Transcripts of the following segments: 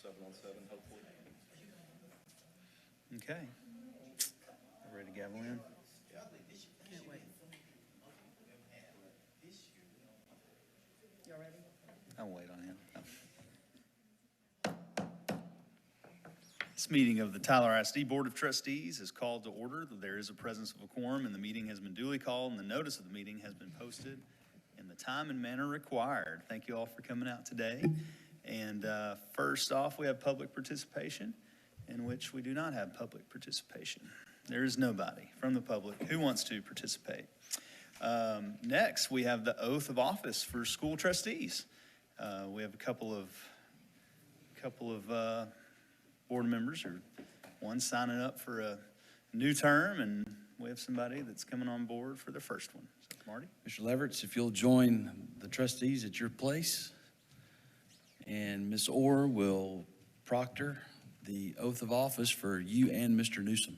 7-on-7, hopefully. Okay. Ready to gavel in? Can't wait. Y'all ready? I'll wait on him. This meeting of the Tyler ISD Board of Trustees is called to order. There is a presence of a quorum, and the meeting has been duly called, and the notice of the meeting has been posted in the time and manner required. Thank you all for coming out today. And first off, we have public participation, in which we do not have public participation. There is nobody from the public who wants to participate. Next, we have the oath of office for school trustees. We have a couple of board members, or one signing up for a new term, and we have somebody that's coming on board for the first one. So, Marty? Mr. Leverett, if you'll join the trustees at your place, and Ms. Orr will proctor the oath of office for you and Mr. Newsom.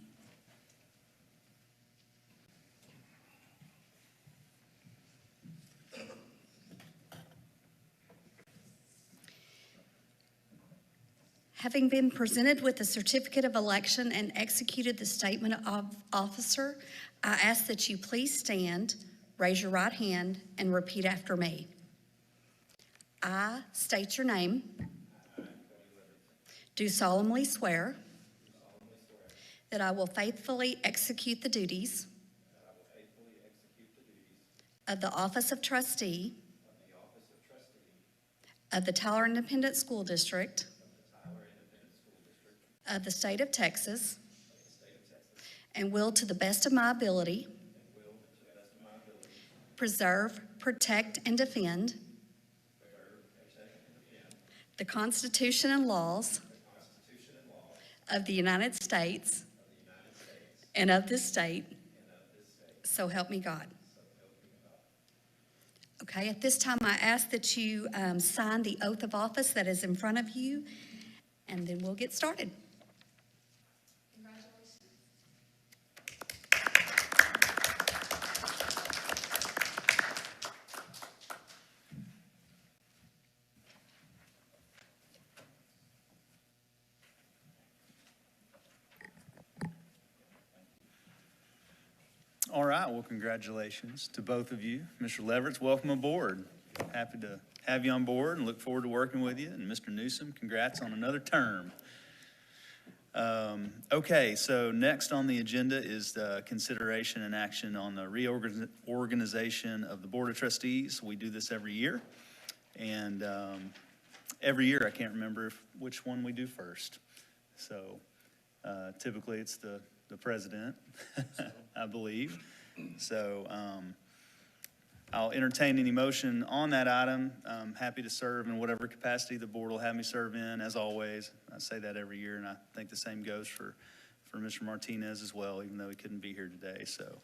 Having been presented with the certificate of election and executed the statement of officer, I ask that you please stand, raise your right hand, and repeat after me. I state your name. Do solemnly swear that I will faithfully execute the duties of the office of trustee of the Tyler Independent School District of the state of Texas, and will, to the best of my ability, preserve, protect, and defend the Constitution and laws of the United States and of this state, so help me God. Okay, at this time, I ask that you sign the oath of office that is in front of you, and then we'll get started. All right, well, congratulations to both of you. Mr. Leverett, welcome aboard. Happy to have you on board and look forward to working with you. And Mr. Newsom, congrats on another term. Okay, so next on the agenda is the consideration and action on the reorganization of the Board of Trustees. We do this every year. And every year, I can't remember which one we do first. So typically it's the president, I believe. So I'll entertain any motion on that item. I'm happy to serve in whatever capacity the board will have me serve in, as always. I say that every year, and I think the same goes for Mr. Martinez as well, even though he couldn't be here today. So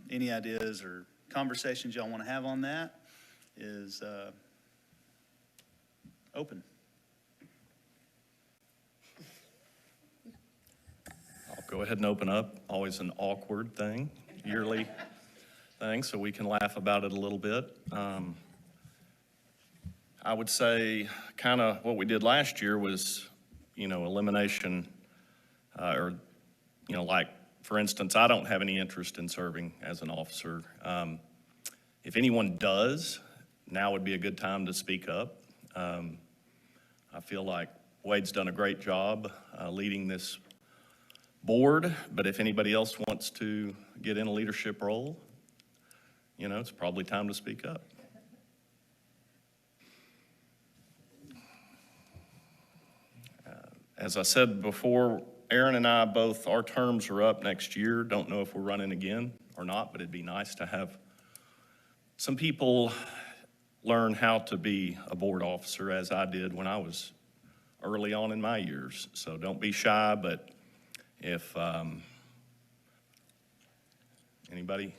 any ideas or conversations y'all want to have on that is open. I'll go ahead and open up. Always an awkward thing, yearly thing, so we can laugh about it a little bit. I would say kind of what we did last year was, elimination, or, like, for instance, I don't have any interest in serving as an officer. If anyone does, now would be a good time to speak up. I feel like Wade's done a great job leading this board, but if anybody else wants to get in a leadership role, it's probably time to speak up. As I said before, Aaron and I both, our terms are up next year. Don't know if we're running again or not, but it'd be nice to have some people learn how to be a board officer, as I did when I was early on in my years. So don't be shy, but if anybody?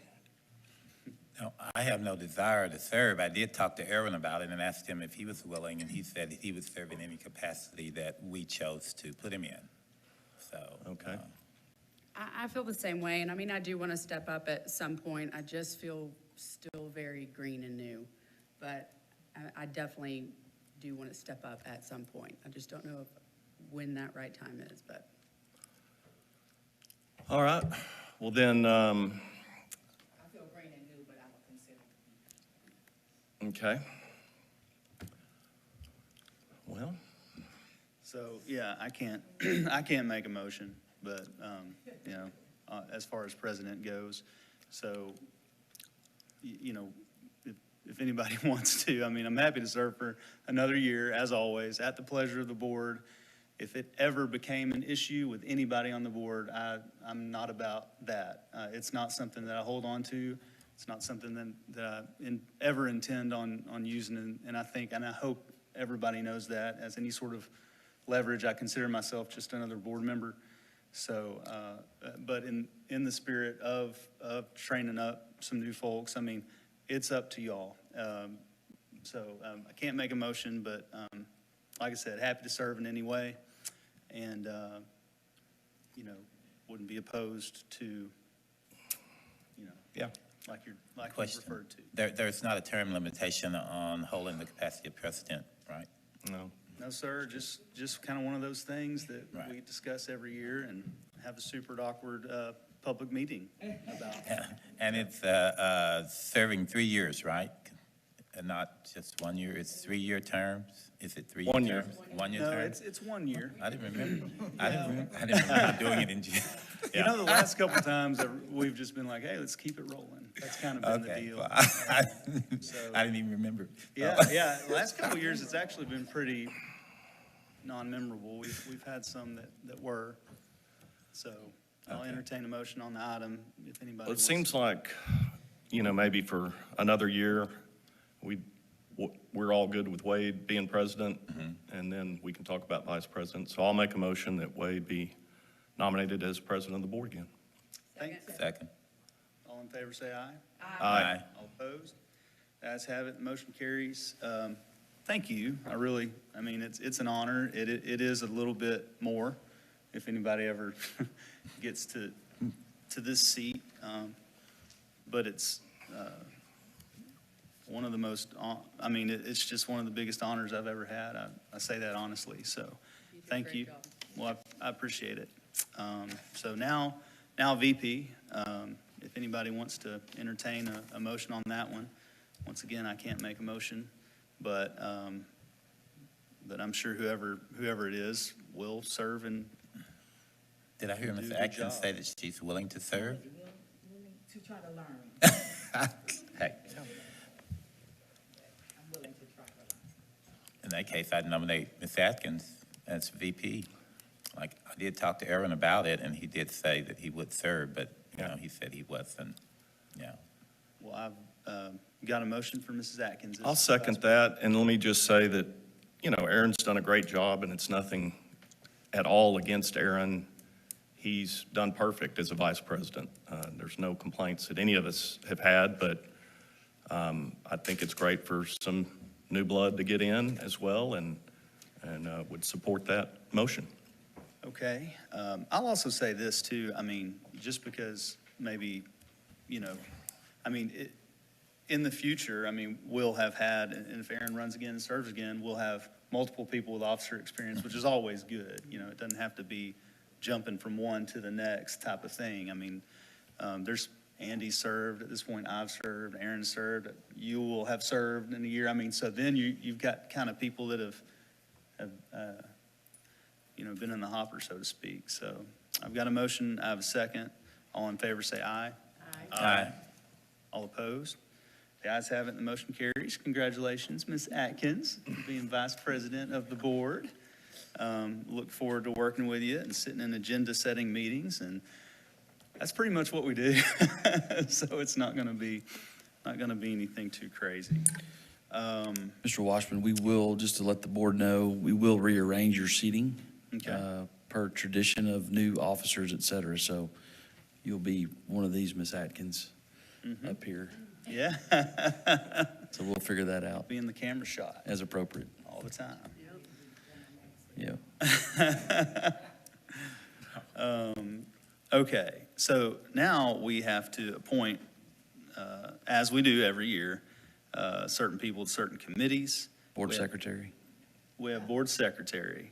No, I have no desire to serve. I did talk to Aaron about it and asked him if he was willing, and he said that he would serve in any capacity that we chose to put him in. So, Okay. I feel the same way, and I do want to step up at some point. I just feel still very green and new, but I definitely do want to step up at some point. I just don't know when that right time is, but. All right, well then, I feel green and new, but I would consider. okay. Well, So, yeah, I can't, I can't make a motion, but, you know, as far as president goes. So, you know, if anybody wants to, I mean, I'm happy to serve for another year, as always, at the pleasure of the board. If it ever became an issue with anybody on the board, I'm not about that. It's not something that I hold on to. It's not something that I ever intend on using, and I think, and I hope everybody knows that. As any sort of leverage, I consider myself just another board member. So, but in the spirit of training up some new folks, I mean, it's up to y'all. So I can't make a motion, but like I said, happy to serve in any way. And, you know, wouldn't be opposed to, you know, yeah, like you Question. referred to. There's not a term limitation on holding the capacity of president, right? no. No, sir, just kind of one of those things that we Right. discuss every year and have a super awkward public meeting about. And it's serving 3 years, right? And not just 1 year, it's 3-year terms? Is it 3 year 1 year. terms? 1 year No, terms? it's 1 year. I didn't remember. I didn't remember doing it in June. You know, the last couple of times that we've just been like, hey, let's keep it rolling. That's kind of been the Okay. deal. Well, So- I didn't even remember. Yeah, the last couple of years, it's actually been pretty non-memorable. We've had some that were. So I'll Okay. entertain a motion on the item if anybody Well, it wants. seems like, you know, maybe for another year, we're all good with Wade being president, and then we can talk about vice president. So I'll make a motion that Wade be nominated as president of the board again. Second. All in favor, say aye. Aye. All opposed? The ayes have it, the motion carries. Thank you, I mean, it's an honor. It is a little bit more if anybody ever gets to this seat. But it's one of the most, I mean, it's just one of the biggest honors I've ever had. I say that honestly, so You did a thank great you. job. Well, I appreciate it. So now VP, if anybody wants to entertain a motion on that one. Once again, I can't make a motion, but I'm sure whoever it is will serve and Did I hear Do a Ms. good Atkins job. say that she's willing to serve? Willing to try to learn. Hey, I'm willing to try to learn. in that case, I'd nominate Ms. Atkins as VP. Like, I did talk to Aaron about it, and he did say that he would serve, but, you know, he said he wasn't, yeah. well, I've got a motion for Mrs. Atkins. as I'll second vice that, and let me just say that, you know, Aaron's done a great job, and it's nothing at all against Aaron. He's done perfect as a vice president. There's no complaints that any of us have had, but I think it's great for some new blood to get in as well, and would support that motion. Okay. I'll also say this too, I mean, just because maybe, you know, I mean, in the future, I mean, we'll have had, and if Aaron runs again and serves again, we'll have multiple people with officer experience, which is always good. You know, it doesn't have to be jumping from one to the next type of thing. I mean, there's, Andy served, at this point I've served, Aaron served, you will have served in a year. I mean, so then you've got kind of people that have you know, been in the hopper, so to speak. So I've got a motion, I have a second. All in favor, say aye. Aye. All opposed? The ayes have it, and the motion carries. Congratulations, Ms. Atkins, for being vice president of the board. Look forward to working with you and sitting in agenda-setting meetings, and that's pretty much what we do. So it's not gonna be anything too crazy. Mr. Washburn, we will, just to let the board know, we will rearrange your seating Okay. per tradition of new officers, et cetera. So you'll be one of these, Ms. Atkins, up here. Yeah, So we'll figure that out be in the camera shot as appropriate. all the time. Yeah. Okay, so now we have to appoint, as we do every year, certain people to certain committees. Board We have- secretary. we have board secretary.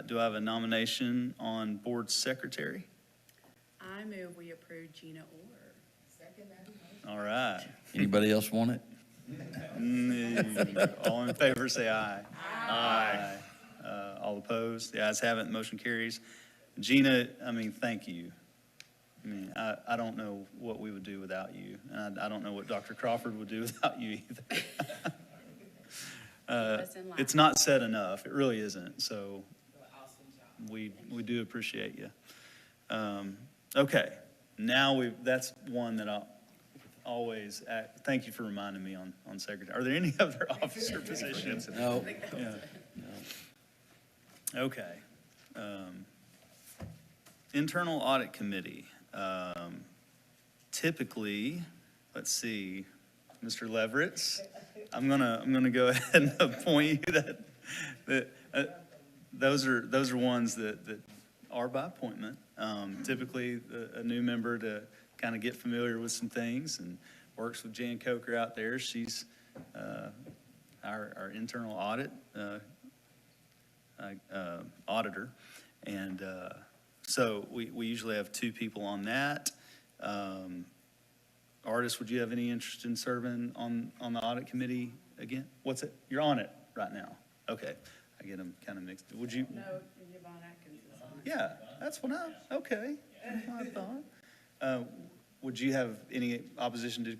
Do I have a nomination on board secretary? I move we approve Gina Orr. Second that. All right. Anybody else want it? All in favor, say aye. Aye. All opposed? The ayes have it, motion carries. Gina, I mean, thank you. I mean, I don't know what we would do without you, and I don't know what Dr. Crawford would do without you either. Us in line. It's not said enough, it really isn't, so Awesome job. we do appreciate you. Okay, now that's one that I'll always, thank you for reminding me on secretary. Are there any other officer positions? No. Yeah. Okay. Internal Audit Committee. Typically, let's see, Mr. Leveretts, I'm gonna go ahead and appoint you those are ones that are by appointment. Typically, a new member to kind of get familiar with some things and works with Jan Coker out there. She's our internal audit auditor. And so we usually have two people on that. Artis, would you have any interest in serving on the audit committee again? What's it? You're on it right now. Okay. I get them kind of mixed. Would you? No, Yvonne Atkins is on it. Yeah, that's what okay. That's what I thought. Would you have any opposition to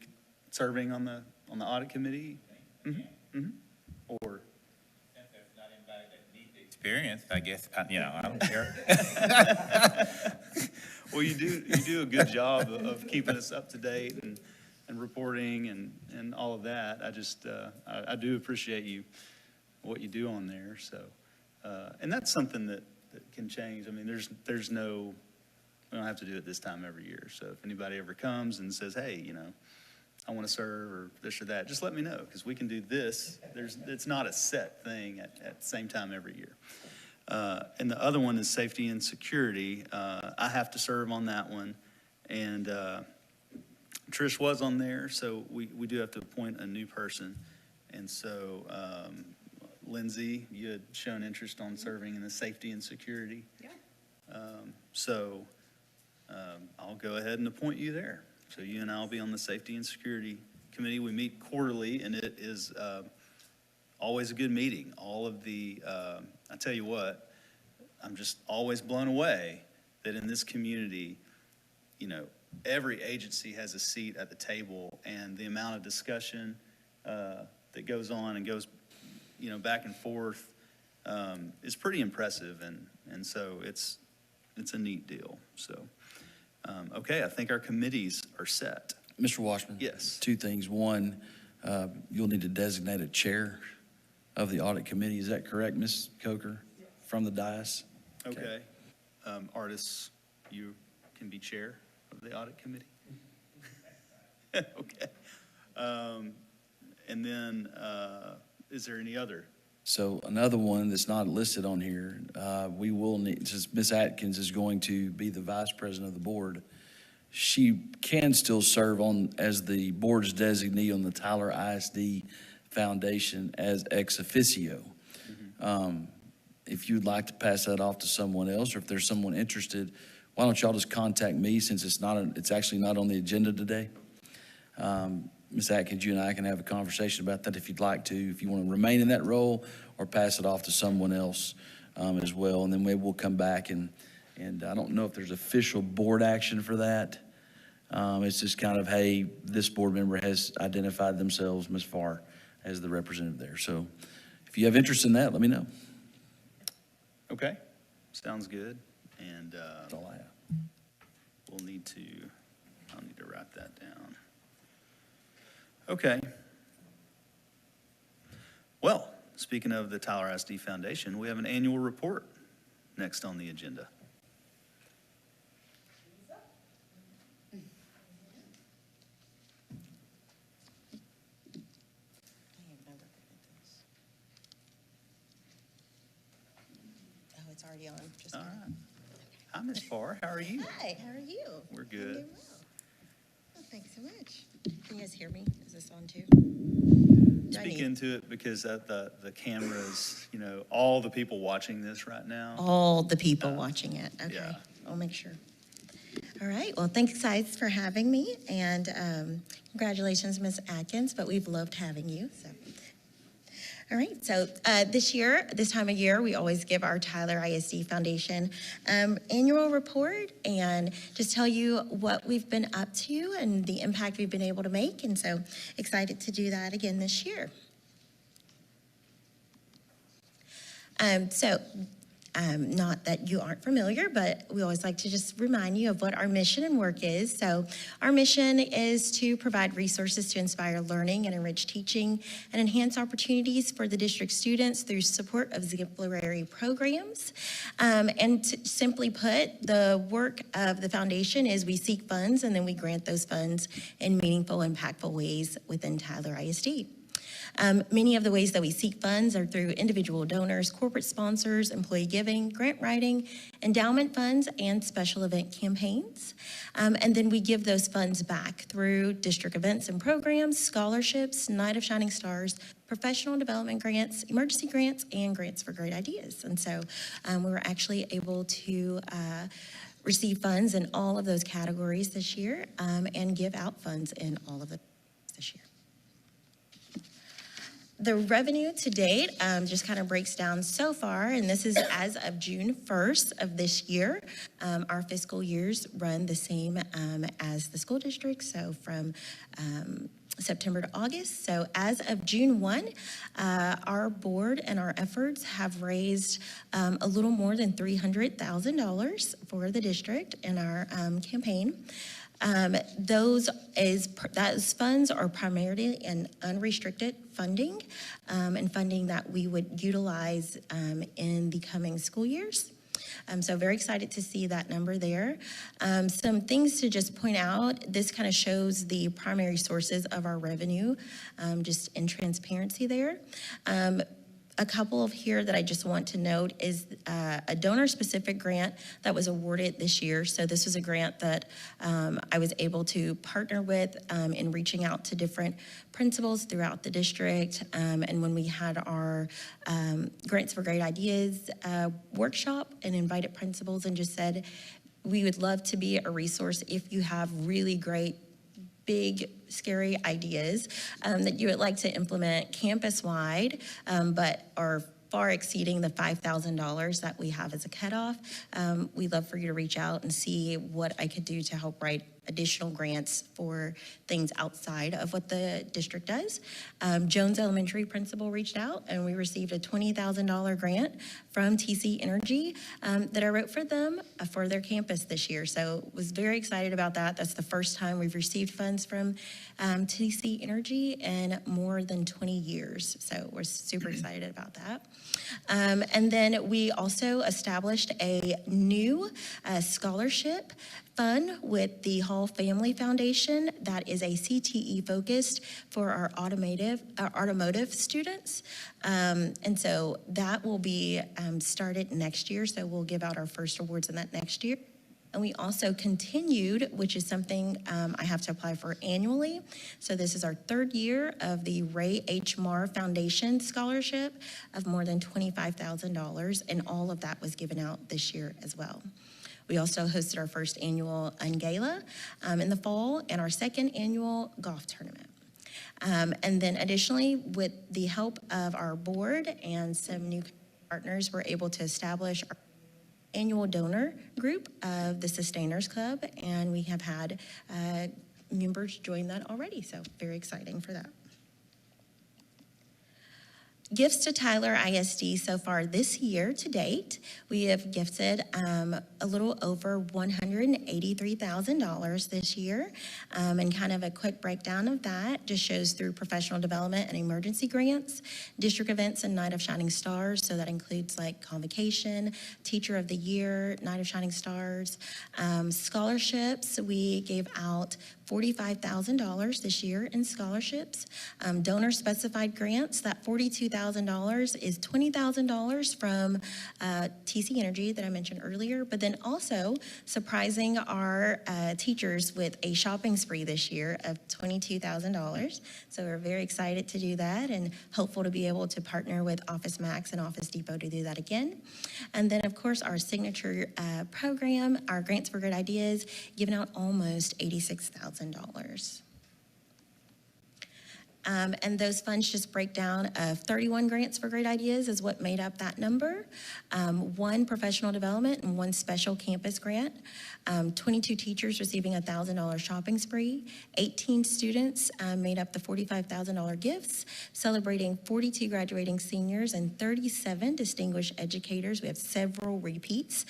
serving on the audit committee? Or? If there's not anybody that needs the experience, I guess, I don't care. Well, you do a good job of keeping us up to date and reporting and all of that. I just, I do appreciate what you do on there, so. And that's something that can change. I mean, there's no, we don't have to do it this time every year. So if anybody ever comes and says, hey, I want to serve or this or that, just let me know, because we can do this. It's not a set thing at the same time every year. And the other one is safety and security. I have to serve on that one. And Trish was on there, so we do have to appoint a new person. And so Lindsay, you had shown interest on serving in the safety and security. Yeah. So I'll go ahead and appoint you there. So you and I will be on the Safety and Security Committee. We meet quarterly, and it is always a good meeting. All of the, I tell you what, I'm just always blown away that in this community, every agency has a seat at the table, and the amount of discussion that goes on and goes, back and forth is pretty impressive, and so it's a neat deal. So, okay, I think our committees are set. Mr. Washman? Yes. Two things. One, you'll need to designate a chair of the audit committee. Is that correct, Ms. Coker, from the dais? Okay. Artis, you can be chair of the audit committee? Okay. And then, is there any other? So another one that's not listed on here, we will need, since Ms. Atkins is going to be the vice president of the board, she can still serve as the board's designee on the Tyler ISD Foundation as ex officio. If you'd like to pass that off to someone else, or if there's someone interested, why don't y'all just contact me, since it's actually not on the agenda today. Ms. Atkins, you and I can have a conversation about that if you'd like to, if you want to remain in that role or pass it off to someone else as well. And then maybe we'll come back and I don't know if there's official board action for that. It's just kind of, hey, this board member has identified themselves, Ms. Farr, as the representative there. So if you have interest in that, let me know. Okay, sounds good. And That's all I have. I'll need to write that down. Okay. Well, speaking of the Tyler ISD Foundation, we have an annual report next on the agenda. Oh, it's already on. Just All right. Hi, Ms. Farr, how are you? Hi, how are you? We're I'm good. doing well. Oh, thanks so much. Can you guys hear me? Is this on too? speak into it? Because the cameras, you know, all the people watching this right now. All the people watching it. Okay, yeah. I'll make sure. All right, well, thanks guys for having me, and congratulations, Ms. Atkins, but we've loved having you, so. All right, so this year, this time of year, we always give our Tyler ISD Foundation annual report and just tell you what we've been up to and the impact we've been able to make, and so excited to do that again this year. Not that you aren't familiar, but we always like to just remind you of what our mission and work is. So our mission is to provide resources to inspire learning and enrich teaching and enhance opportunities for the district students through support of exemplary programs. Simply put, the work of the foundation is we seek funds and then we grant those funds in meaningful, impactful ways within Tyler ISD. Many of the ways that we seek funds are through individual donors, corporate sponsors, employee giving, grant writing, endowment funds, and special event campaigns. And then we give those funds back through district events and programs, scholarships, Night of Shining Stars, professional development grants, emergency grants, and grants for great ideas. And so we were actually able to receive funds in all of those categories this year and give out funds in all of them this year. The revenue to date just kind of breaks down so far, and this is as of June 1st of this year. Our fiscal years run the same as the school district, so from September to August. So as of June 1, our board and our efforts have raised a little more than $300,000 for the district in our campaign. Those funds are primarily in unrestricted funding and funding that we would utilize in the coming school years. So very excited to see that number there. Some things to just point out, this kind of shows the primary sources of our revenue, just in transparency there. A couple of here that I just want to note is a donor-specific grant that was awarded this year. So this was a grant that I was able to partner with in reaching out to different principals throughout the district. And when we had our Grants for Great Ideas workshop and invited principals and just said, we would love to be a resource if you have really great big, scary ideas that you would like to implement campus-wide, but are far exceeding the $5,000 that we have as a cutoff. We'd love for you to reach out and see what I could do to help write additional grants for things outside of what the district does. Jones Elementary principal reached out and we received a $20,000 grant from TC Energy that I wrote for them for their campus this year. So was very excited about that. That's the first time we've received funds from TC Energy in more than 20 years. So we're super excited about that. And then we also established a new scholarship fund with the Hall Family Foundation that is a CTE focused for our automotive students. And so that will be started next year. So we'll give out our first awards in that next year. And we also continued, which is something I have to apply for annually. So this is our third year of the Ray H. Marr Foundation Scholarship of more than $25,000, and all of that was given out this year as well. We also hosted our first annual Ungala in the fall and our second annual golf tournament. And then additionally, with the help of our board and some new partners, we're able to establish our annual donor group of the Sustainers Club, and we have had members join that already, so very exciting for that. Gifts to Tyler ISD so far this year to date, we have gifted a little over $183,000 this year. And kind of a quick breakdown of that just shows through professional development and emergency grants, district events and Night of Shining Stars. So that includes like Convocation, Teacher of the Year, Night of Shining Stars. Scholarships, we gave out $45,000 this year in scholarships. Donor-specified grants, that $42,000 is $20,000 from TC Energy that I mentioned earlier, but then also surprising our teachers with a shopping spree this year of $22,000. So we're very excited to do that and hopeful to be able to partner with Office Max and Office Depot to do that again. And then, of course, our signature program, our Grants for Great Ideas, giving out almost $86,000. And those funds just break down of 31 grants for great ideas is what made up that number. 1 professional development and 1 special campus grant. 22 teachers receiving a $1,000 shopping spree. 18 students made up the $45,000 gifts, celebrating 42 graduating seniors and 37 distinguished educators. We have several repeats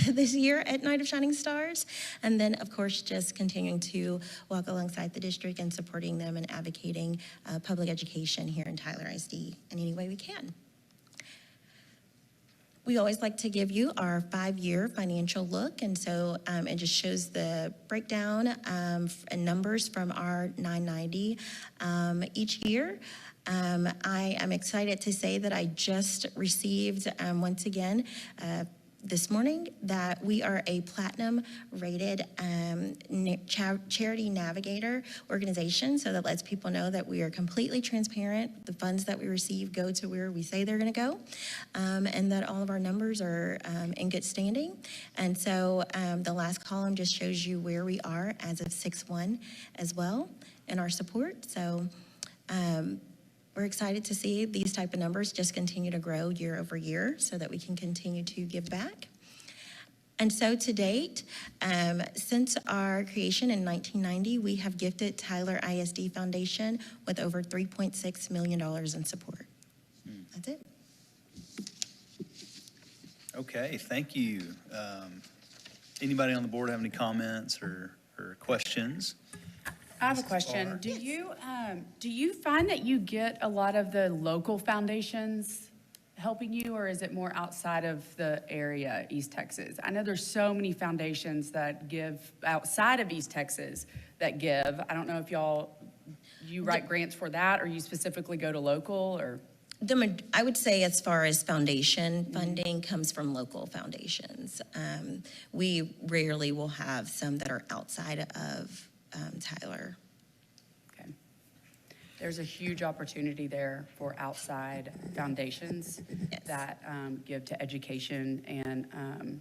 this year at Night of Shining Stars. And then, of course, just continuing to walk alongside the district and supporting them and advocating public education here in Tyler ISD in any way we can. We always like to give you our 5-year financial look, and so it just shows the breakdown and numbers from our 990 each year. I am excited to say that I just received, once again, this morning, that we are a platinum rated charity navigator organization, so that lets people know that we are completely transparent. The funds that we receive go to where we say they're going to go, and that all of our numbers are in good standing. And so the last column just shows you where we are as of 6/1 as well in our support. So we're excited to see these type of numbers just continue to grow year over year so that we can continue to give back. And so to date, since our creation in 1990, we have gifted Tyler ISD Foundation with over $3.6 million in support. That's it. Okay, thank you. Anybody on the board have any comments or questions? I have a question. Do you find that you get a lot of the local foundations helping you, or is it more outside of the area, East Texas? I know there's so many foundations that give outside of East Texas that give. I don't know if you write grants for that, or you specifically go to local, or? I would say as far as foundation funding comes from local foundations. We rarely will have some that are outside of Tyler. Okay. There's a huge opportunity there for outside foundations Yes. that give to education and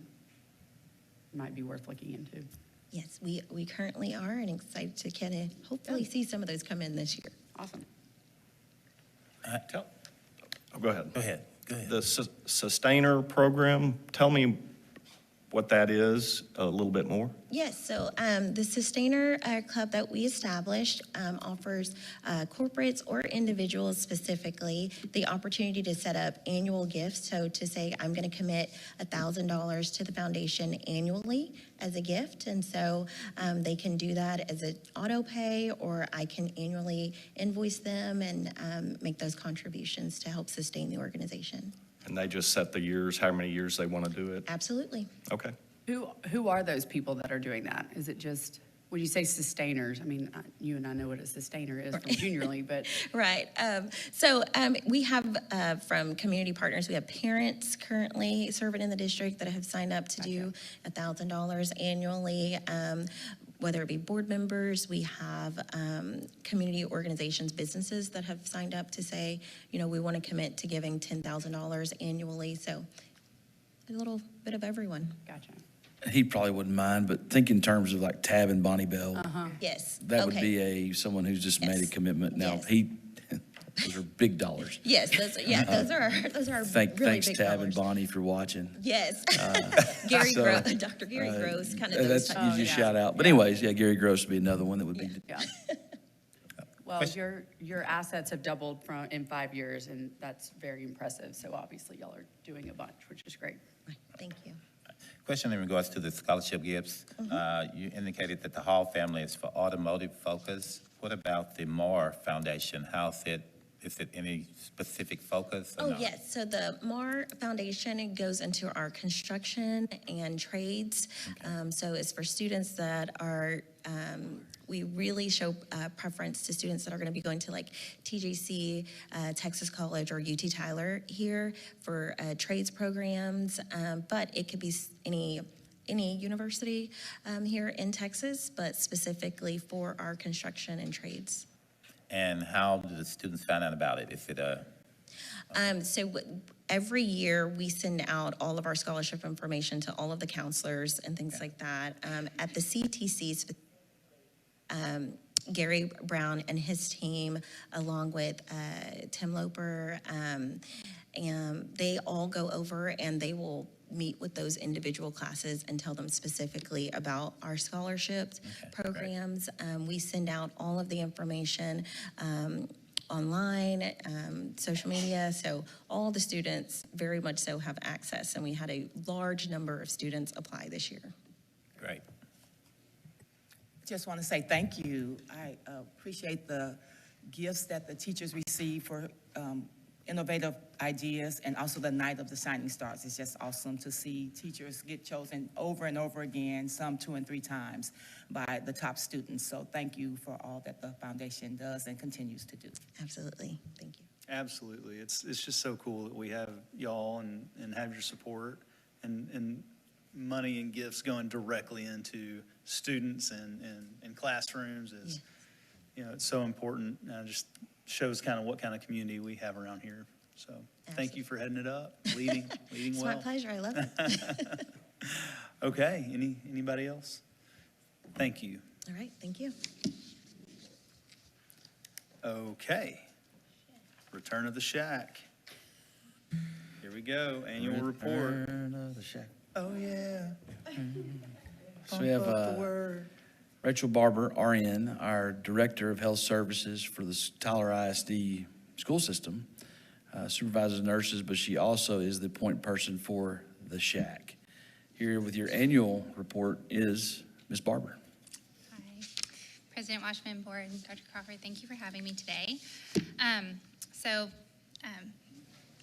might be worth looking into. Yes, we currently are, and excited to kind of hopefully see some of those come in this year. Awesome. Go ahead. Go ahead, go ahead. The Sustainer program, tell me what that is a little bit more. Yes, so the Sustainer Club that we established offers corporates or individuals specifically the opportunity to set up annual gifts. So to say, I'm going to commit $1,000 to the foundation annually as a gift. And so they can do that as an auto pay, or I can annually invoice them and make those contributions to help sustain the organization. And they just set the years, how many years they want to do it? Absolutely. Okay. Who are those people that are doing that? Is it just, when you say sustainers, I mean, you and I know what a sustainer is from junior league, but. Right. So we have from community partners, we have parents currently serving in the district that have signed up to do $1,000 annually. Whether it be board members, we have community organizations, businesses that have signed up to say, you know, we want to commit to giving $10,000 annually. So a little bit of everyone. Gotcha. He probably wouldn't mind, but think in terms of like Tab and Bonnie Bell. Yes. That would Okay. be someone who's just made a Yes. commitment. Now, Yes. those are big dollars. Yes, those are really Thanks, big Tab dollars. and Bonnie, if you're watching. Yes. Gary so, Gross, Dr. Gary Gross, kind of those That's type. usually a yeah. shout out. But anyways, yeah, Gary Gross would be another one that would be. Yeah. Well, your assets have doubled in 5 years, and that's very impressive. So obviously y'all are doing a bunch, which is great. Thank you. Question in regards to the scholarship gifts. You indicated that the Hall family is for automotive focus. What about the Moore Foundation? Is it any specific focus or Oh, no? yes. So the MAR Foundation goes into our construction and trades. So it's for students that are We really show preference to students that are going to be going to like TJC, Texas College, or UT Tyler here for trades programs, but it could be any university here in Texas, but specifically for our construction and trades. And how do the students find out about it? Is it Every year, we send out all of our scholarship information to all of the counselors and things like that. At the CTC, Gary Brown and his team, along with Tim Loper, and they all go over and they will meet with those individual classes and tell them specifically about our scholarships, programs. We send out all of the information online, social media, so all the students very much so have access, and we had a large number of students apply this year. great? Just want to say thank you. I appreciate the gifts that the teachers receive for innovative ideas, and also the Night of the Shining Stars. It's just awesome to see teachers get chosen over and over again, some 2 and 3 times, by the top students. So thank you for all that the foundation does and continues to do. Absolutely, thank you. Absolutely. It's just so cool that we have y'all and have your support and money and gifts going directly into students and classrooms is, you know, it's so important. Just shows kind of what kind of community we have around here. So thank you for heading it up, leading It's well. my pleasure, I love it. Okay, anybody else? Thank you. All right, thank you. Okay. Return of the Shack. Here we go, annual report. Return of the Shack. Oh, yeah. So we have Rachel Barber, RN, our Director of Health Services for the Tyler ISD school system, supervises nurses, but she also is the point person for the Shack. Here with your annual report is Ms. Barber. Hi, President Washman, Board, and Dr. Crawford, thank you for having me today.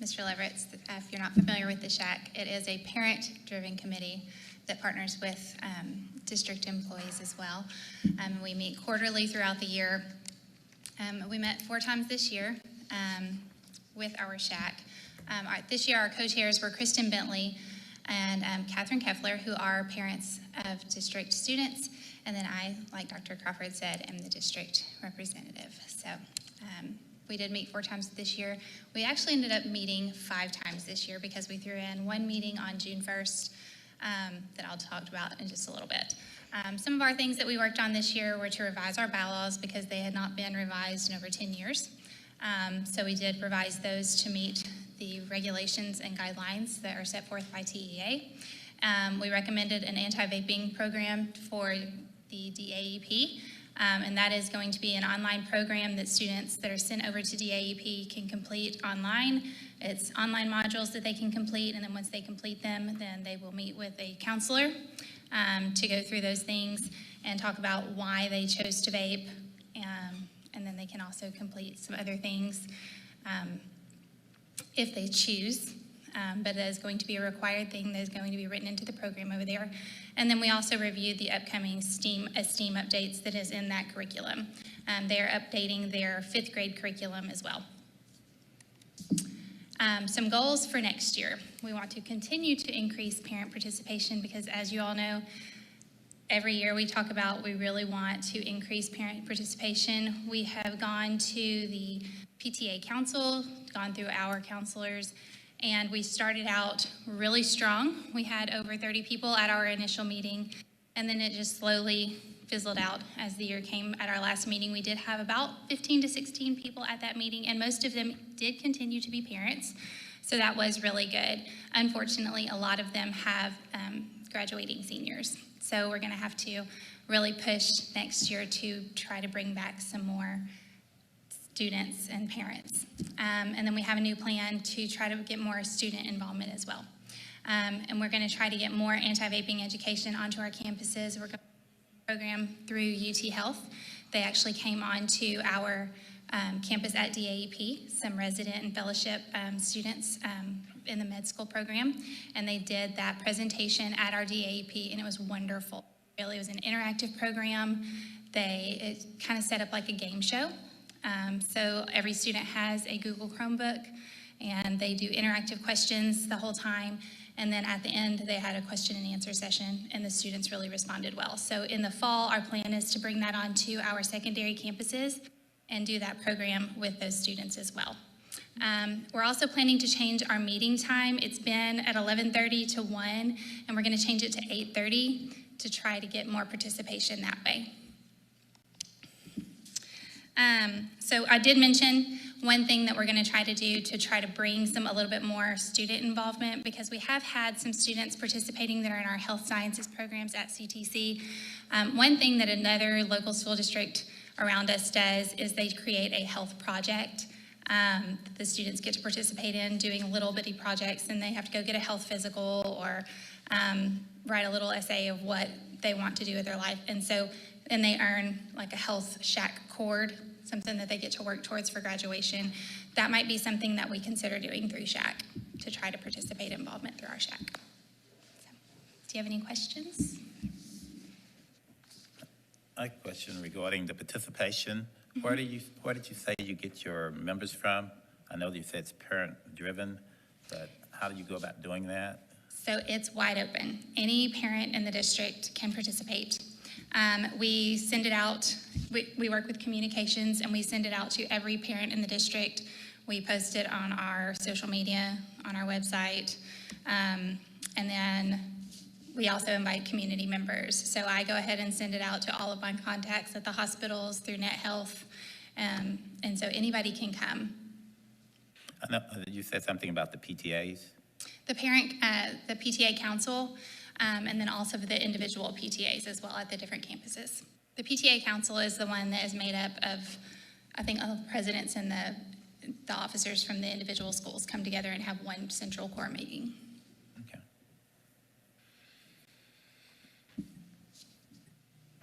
Mr. Leverett, if you're not familiar with the Shack, it is a parent-driven committee that partners with district employees as well. We meet quarterly throughout the year. We met 4 times this year with our Shack. This year, our co-chairs were Kristen Bentley and Catherine Keffler, who are parents of district students. And then I, like Dr. Crawford said, am the district representative. So we did meet 4 times this year. We actually ended up meeting 5 times this year because we threw in 1 meeting on June 1st that I'll talk about in just a little bit. Some of our things that we worked on this year were to revise our bylaws because they had not been revised in over 10 years. So we did revise those to meet the regulations and guidelines that are set forth by TEA. We recommended an anti-vaping program for the DAEP, and that is going to be an online program that students that are sent over to DAEP can complete online. It's online modules that they can complete, and then once they complete them, then they will meet with a counselor to go through those things and talk about why they chose to vape, and then they can also complete some other things if they choose. But that is going to be a required thing that is going to be written into the program over there. And then we also reviewed the upcoming STEAM updates that is in that curriculum. They are updating their 5th grade curriculum as well. Some goals for next year. We want to continue to increase parent participation because, as you all know, every year we talk about we really want to increase parent participation. We have gone to the PTA council, gone through our counselors, and we started out really strong. We had over 30 people at our initial meeting, and then it just slowly fizzled out as the year came. At our last meeting, we did have about 15 to 16 people at that meeting, and most of them did continue to be parents, so that was really good. Unfortunately, a lot of them have graduating seniors, so we're gonna have to really push next year to try to bring back some more students and parents. And then we have a new plan to try to get more student involvement as well. And we're gonna try to get more anti-vaping education onto our campuses. We're going to program through UT Health. They actually came onto our campus at DAEP, some resident and fellowship students in the med school program, and they did that presentation at our DAEP, and it was wonderful. Really, it was an interactive program. It's kind of set up like a game show. So every student has a Google Chromebook, and they do interactive questions the whole time. And then at the end, they had a question and answer session, and the students really responded well. So in the fall, our plan is to bring that onto our secondary campuses and do that program with those students as well. We're also planning to change our meeting time. It's been at 11:30 to 1, and we're going to change it to 8:30 to try to get more participation that way. So I did mention one thing that we're going to try to do to try to bring a little bit more student involvement, because we have had some students participating that are in our health sciences programs at CTC. One thing that another local school district around us does is they create a health project that the students get to participate in, doing little bitty projects, and they have to go get a health physical or write a little essay of what they want to do with their life. And they earn like a Health Shack cord, something that they get to work towards for graduation. That might be something that we consider doing through Shack to try to participate in involvement through our Shack. So, do you have any questions? A question regarding the participation. Where did you say you get your members from? I know that you said it's parent-driven, but how do you go about doing that? So it's wide open. Any parent in the district can participate. We send it out, we work with communications, and we send it out to every parent in the district. We post it on our social media, on our website, and then we also invite community members. So I go ahead and send it out to all of my contacts at the hospitals through NetHealth, and so anybody can come. I know you said something about the PTAs. The PTA council, and then also the individual PTAs as well at the different campuses. The PTA council is the one that is made up of, I think, all the presidents and the officers from the individual schools come together and have one central core meeting. Okay.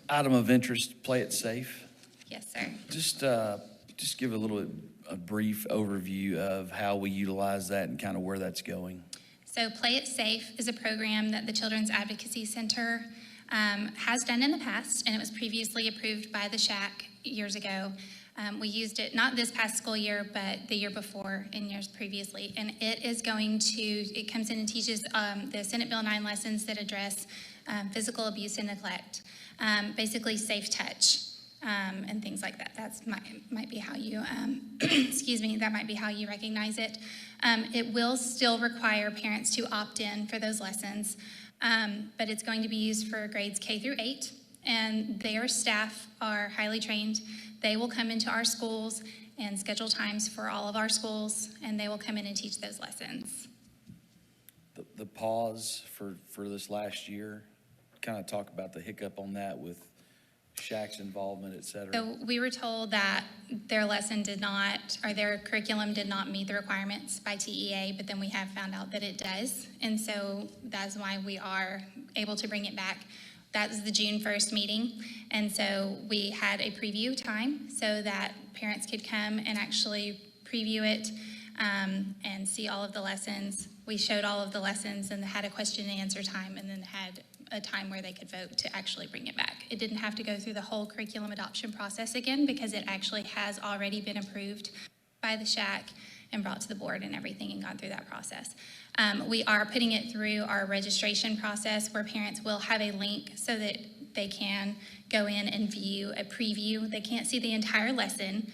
Item of interest, play it safe. Yes, sir. Just give a brief overview of how we utilize that and kind of where that's going. So Play It Safe is a program that the Children's Advocacy Center has done in the past, and it was previously approved by the Shack years ago. We used it not this past school year, but the year before and years previously. And it comes in and teaches the Senate Bill 9 lessons that address physical abuse and neglect, basically safe touch. And things like that. That's might be how you, excuse me, that might be how you recognize it. It will still require parents to opt in for those lessons, but it's going to be used for grades K through 8, and their staff are highly trained. They will come into our schools and schedule times for all of our schools, and they will come in and teach those lessons. The pause for this last year, kind of talk about the hiccup on that with Shack's involvement, et cetera. So we were told that their curriculum did not meet the requirements by TEA, but then we have found out that it does. And so that's why we are able to bring it back. That was the June 1st meeting. And so we had a preview time so that parents could come and actually preview it and see all of the lessons. We showed all of the lessons and had a question and answer time, and then had a time where they could vote to actually bring it back. It didn't have to go through the whole curriculum adoption process again, because it actually has already been approved by the Shack and brought to the board and everything and gone through that process. We are putting it through our registration process, where parents will have a link so that they can go in and view a preview. They can't see the entire lesson,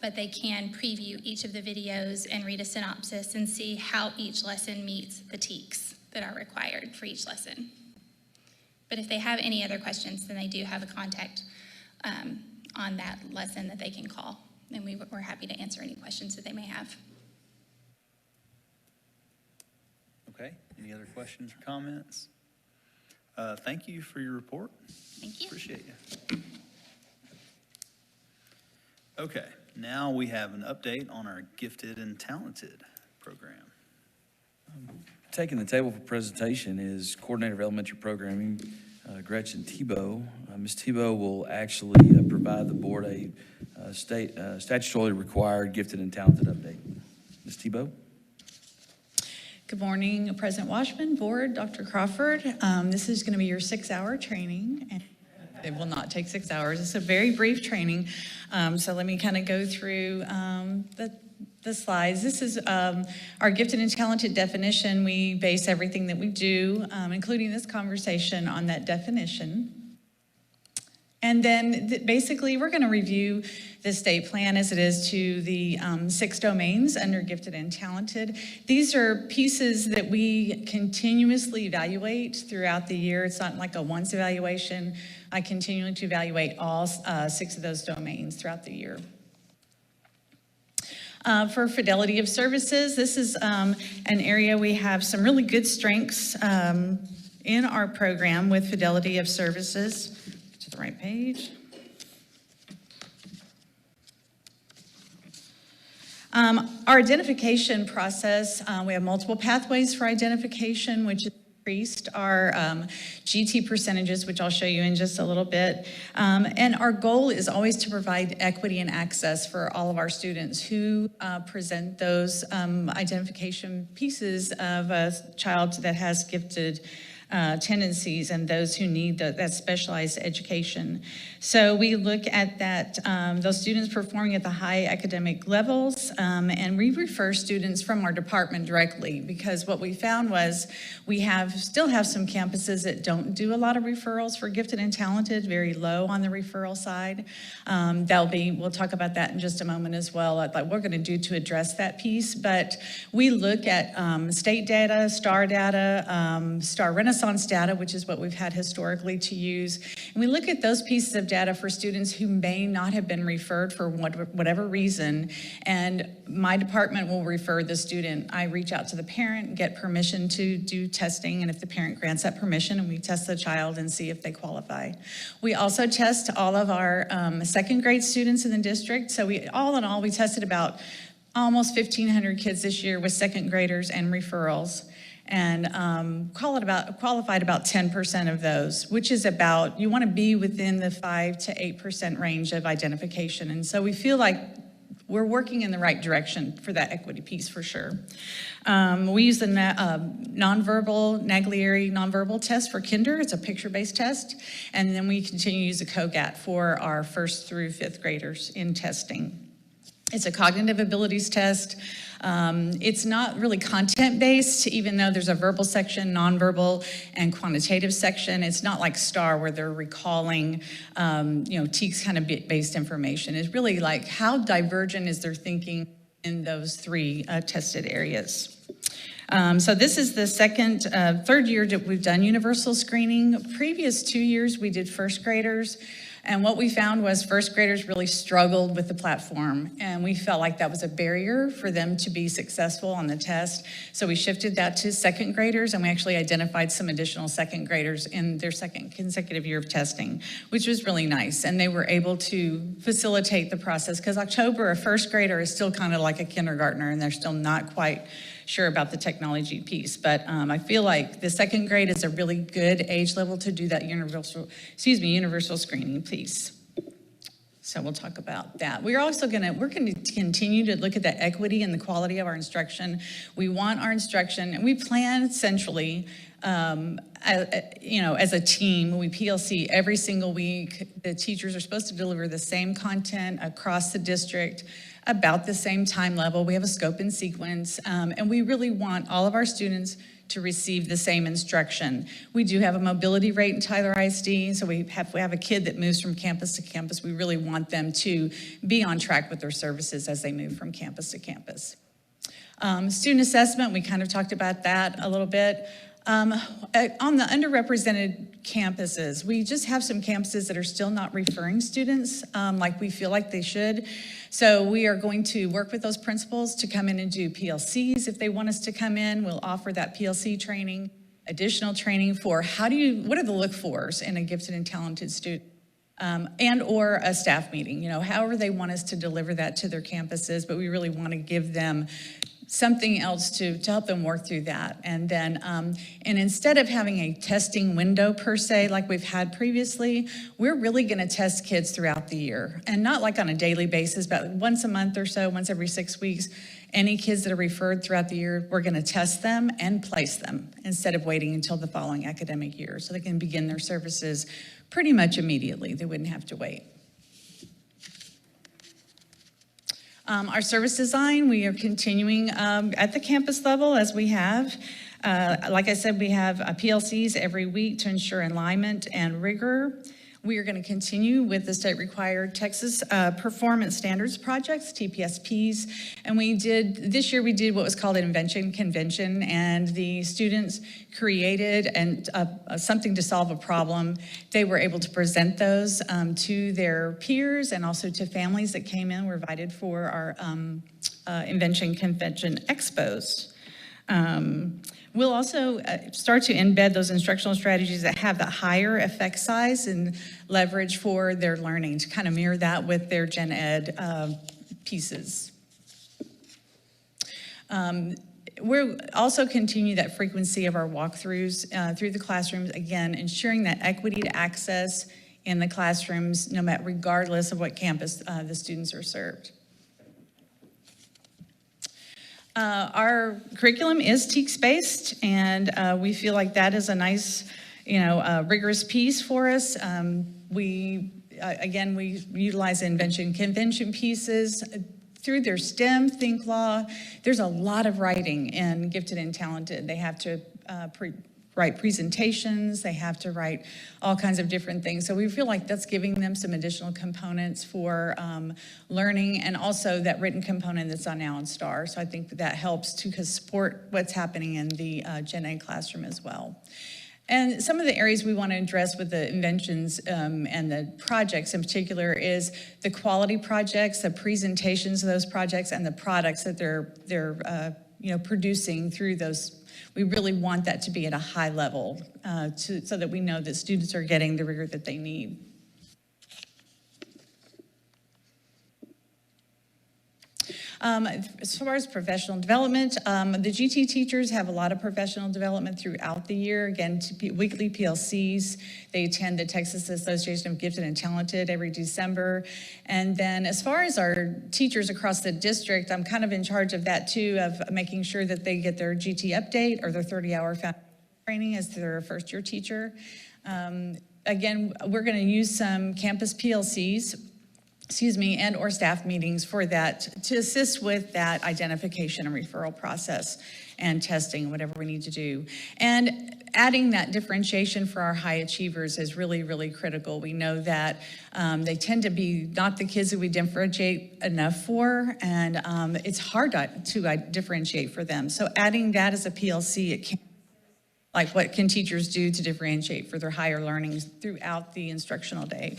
but they can preview each of the videos and read a synopsis and see how each lesson meets the TEKS that are required for each lesson. But if they have any other questions, then they do have a contact on that lesson that they can call. And we're happy to answer any questions that they may have. Okay, any other questions or comments? Thank you for your report. Thank you. Appreciate you. Okay, now we have an update on our Gifted and Talented program. Taking the table for presentation is Coordinator of Elementary Programming, Gretchen Tebow. Ms. Tebow will actually provide the board a statutorily required Gifted and Talented update. Ms. Tebow? Good morning, President Washman, Board, Dr. Crawford. This is going to be your 6-hour training. And It will not take 6 hours. It's a very brief training. So let me kind of go through the slides. This is our gifted and talented definition. We base everything that we do, including this conversation, on that definition. And then basically, we're going to review the state plan as it is to the 6 domains under gifted and talented. These are pieces that we continuously evaluate throughout the year. It's not like a once evaluation. I continue to evaluate all 6 of those domains throughout the year. For fidelity of services, this is an area we have some really good strengths in our program with fidelity of services. To the right page. Our identification process, we have multiple pathways for identification, which increased our GT percentages, which I'll show you in just a little bit. And our goal is always to provide equity and access for all of our students who present those identification pieces of a child that has gifted tendencies and those who need that specialized education. So we look at that, those students performing at the high academic levels, and we refer students from our department directly, because what we found was we still have some campuses that don't do a lot of referrals for gifted and talented, very low on the referral side. We'll talk about that in just a moment as well, like what we're going to do to address that piece. But we look at state data, STAR data, STAR Renaissance data, which is what we've had historically to use. And we look at those pieces of data for students who may not have been referred for whatever reason, and my department will refer the student. I reach out to the parent, get permission to do testing, and if the parent grants that permission, and we test the child and see if they qualify. We also test all of our second grade students in the district. So all in all, we tested about almost 1,500 kids this year with second graders and referrals, and qualified about 10% of those, which is about, you want to be within the 5 to 8% range of identification. And so we feel like we're working in the right direction for that equity piece for sure. We use the nonverbal, Naglieri nonverbal test for kinder. It's a picture-based test. And then we continue to use a COGAT for our 1st through 5th graders in testing. It's a cognitive abilities test. It's not really content-based, even though there's a verbal section, nonverbal, and quantitative section. It's not like STAR where they're recalling, TEKS kind of based information. It's really like how divergent is their thinking in those 3 tested areas. So this is the third year that we've done universal screening. Previous 2 years, we did 1st graders. And what we found was 1st graders really struggled with the platform, and we felt like that was a barrier for them to be successful on the test. So we shifted that to 2nd graders, and we actually identified some additional 2nd graders in their 2nd consecutive year of testing, which was really nice. And they were able to facilitate the process, because October, a 1st grader is still kind of like a kindergartner, and they're still not quite sure about the technology piece. But I feel like the 2nd grade is a really good age level to do that universal screening piece. So we'll talk about that. We're going to continue to look at the equity and the quality of our instruction. We want our instruction, and we plan centrally, as a team. We PLC every single week. The teachers are supposed to deliver the same content across the district, about the same time level. We have a scope and sequence, and we really want all of our students to receive the same instruction. We do have a mobility rate in Tyler ISD, so we have a kid that moves from campus to campus. We really want them to be on track with their services as they move from campus to campus. Student assessment, we kind of talked about that a little bit. On the underrepresented campuses, we just have some campuses that are still not referring students like we feel like they should. So we are going to work with those principals to come in and do PLCs. If they want us to come in, we'll offer that PLC training, additional training for what are the look-fors in a gifted and talented student, and or a staff meeting, however they want us to deliver that to their campuses, but we really want to give them something else to help them work through that. And then, and instead of having a testing window per se, like we've had previously, we're really gonna test kids throughout the year. And not like on a daily basis, but once a month or so, once every 6 weeks, any kids that are referred throughout the year, we're gonna test them and place them instead of waiting until the following academic year, so they can begin their services pretty much immediately. They wouldn't have to wait. Our service design, we are continuing at the campus level as we have. Like I said, we have PLCs every week to ensure alignment and rigor. We are going to continue with the state-required Texas Performance Standards Projects, TPSPs. And this year we did what was called an invention convention, and the students created something to solve a problem. They were able to present those to their peers and also to families that came in, were invited for our invention convention expos. We'll also start to embed those instructional strategies that have the higher effect size and leverage for their learning to kind of mirror that with their gen ed pieces. We'll also continue that frequency of our walkthroughs through the classrooms, again, ensuring that equity to access in the classrooms, regardless of what campus the students are served. Our curriculum is TEKS-based, and we feel like that is a nice, rigorous piece for us. We utilize invention convention pieces through their STEM, Think Law. There's a lot of writing in Gifted and Talented. They have to write presentations, they have to write all kinds of different things. So we feel like that's giving them some additional components for learning, and also that written component that's on now in STAR. So I think that helps to support what's happening in the Gen Ed classroom as well. And some of the areas we want to address with the inventions and the projects in particular is the quality projects, the presentations of those projects, and the products that they're producing through those. We really want that to be at a high level so that we know that students are getting the rigor that they need. As far as professional development, the GT teachers have a lot of professional development throughout the year. Again, weekly PLCs. They attend the Texas Association of Gifted and Talented every December. And then as far as our teachers across the district, I'm kind of in charge of that too, of making sure that they get their GT update or their 30-hour training as their first-year teacher. Again, we're going to use some campus PLCs, and or staff meetings for that, to assist with that identification and referral process and testing, whatever we need to do. And adding that differentiation for our high achievers is really, really critical. We know that they tend to be not the kids that we differentiate enough for, and it's hard to differentiate for them. So adding that as a PLC, like what can teachers do to differentiate for their higher learnings throughout the instructional day.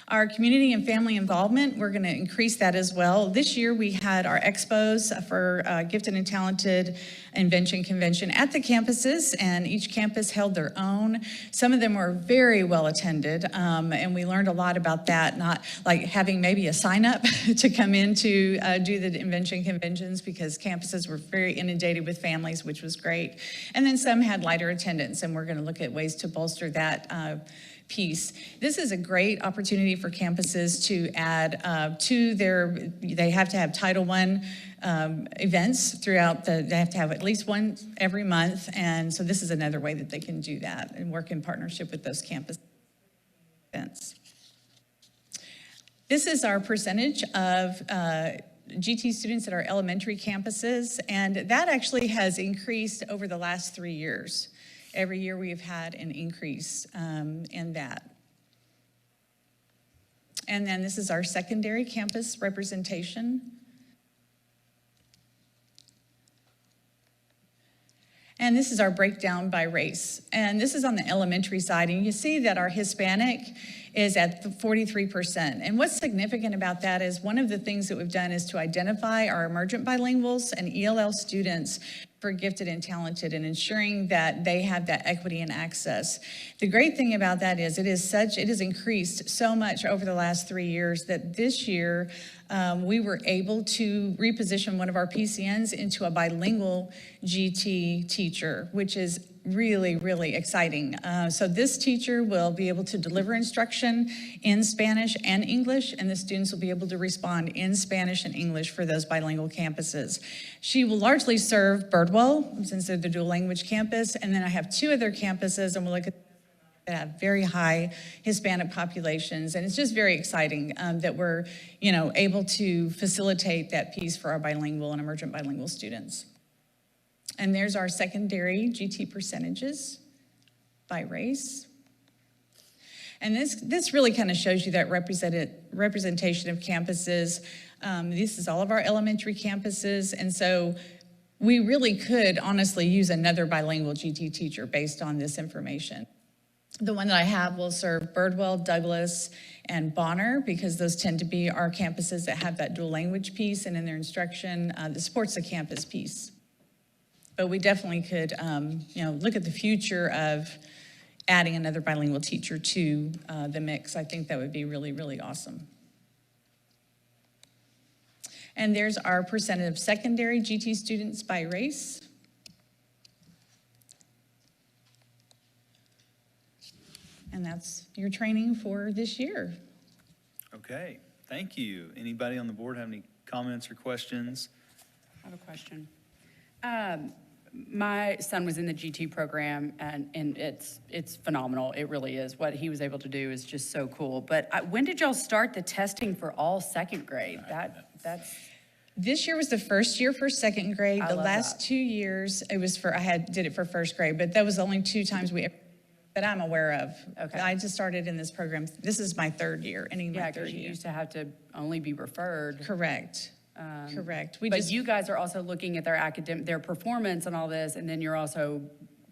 Our community and family involvement, we're going to increase that as well. This year we had our expos for Gifted and Talented Invention Convention at the campuses, and each campus held their own. Some of them were very well attended, and we learned a lot about that, not like having maybe a sign up to come in to do the invention conventions, because campuses were very inundated with families, which was great. And then some had lighter attendance, and we're going to look at ways to bolster that piece. This is a great opportunity for campuses to add to they have to have Title I events throughout they have to have at least one every month. And so this is another way that they can do that and work in partnership with those campus events. This is our percentage of GT students at our elementary campuses, and that actually has increased over the last 3 years. Every year we've had an increase in that. And then this is our secondary campus representation. And this is our breakdown by race. And this is on the elementary side. And you see that our Hispanic is at 43%. And what's significant about that is one of the things that we've done is to identify our emergent bilinguals and ELL students for Gifted and Talented, and ensuring that they have that equity and access. The great thing about that is it has increased so much over the last 3 years that this year we were able to reposition one of our PCNs into a bilingual GT teacher, which is really, really exciting. So this teacher will be able to deliver instruction in Spanish and English, and the students will be able to respond in Spanish and English for those bilingual campuses. She will largely serve Birdwell, since they're the dual language campus, and then I have 2 other campuses, and we'll look at that have very high Hispanic populations. And it's just very exciting that we're, able to facilitate that piece for our bilingual and emergent bilingual students. And there's our secondary GT percentages by race. And this really kind of shows you that representation of campuses. This is all of our elementary campuses. And so we really could honestly use another bilingual GT teacher based on this information. The one that I have will serve Birdwell, Douglas, and Bonner, because those tend to be our campuses that have that dual language piece, and in their instruction, that supports the campus piece. But we definitely could, look at the future of adding another bilingual teacher to the mix. I think that would be really, really awesome. And there's our percentage of secondary GT students by race. And that's your training for this year. Okay, thank you. Anybody on the board have any comments or questions? I have a question. My son was in the GT program, and it's phenomenal. It really is. What he was able to do is just so cool. But when did y'all start the testing for all second grade? This year was the first year for second grade. I The love last that. 2 years, it was did it for first grade, but that was the only 2 times that I'm aware of. Okay. I just started in this program. This is my 3rd year, ending my Yeah, 3rd because you year. used to have to only be referred. Correct. Correct. But you guys are also looking at their performance and all this, and then you're also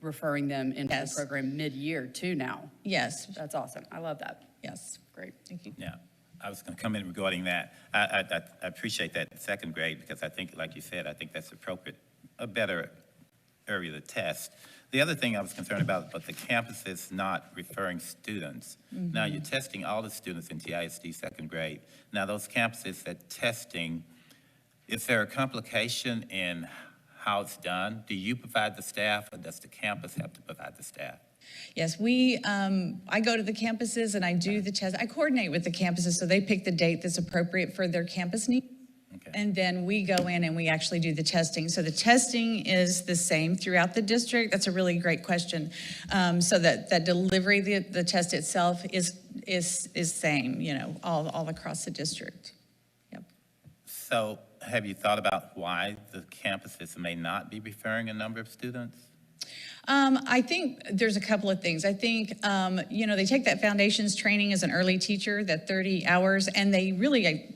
referring them into the Yes. program mid-year too now. Yes, That's awesome. I love that. yes. Great. Thank you. Yeah, I was going to come in regarding that. I appreciate that in second grade because I think, like you said, I think that's appropriate, a better area to test. The other thing I was concerned about the campuses not referring students. Now, you're testing all the students in TISD second grade. Now, those campuses that testing, is there a complication in how it's done? Do you provide the staff, or does the campus have to provide the staff? Yes, I go to the campuses and I do the test. I coordinate with the campuses so they pick the date that's appropriate for their campus need. Okay. And then we go in and we actually do the testing. So the testing is the same throughout the district. That's a really great question. So that delivery, the test itself is same, all across the district. Yep. So have you thought about why the campuses may not be referring a number of students? I think there's a couple of things. I think, they take that foundations training as an early teacher, that 30 hours, and they really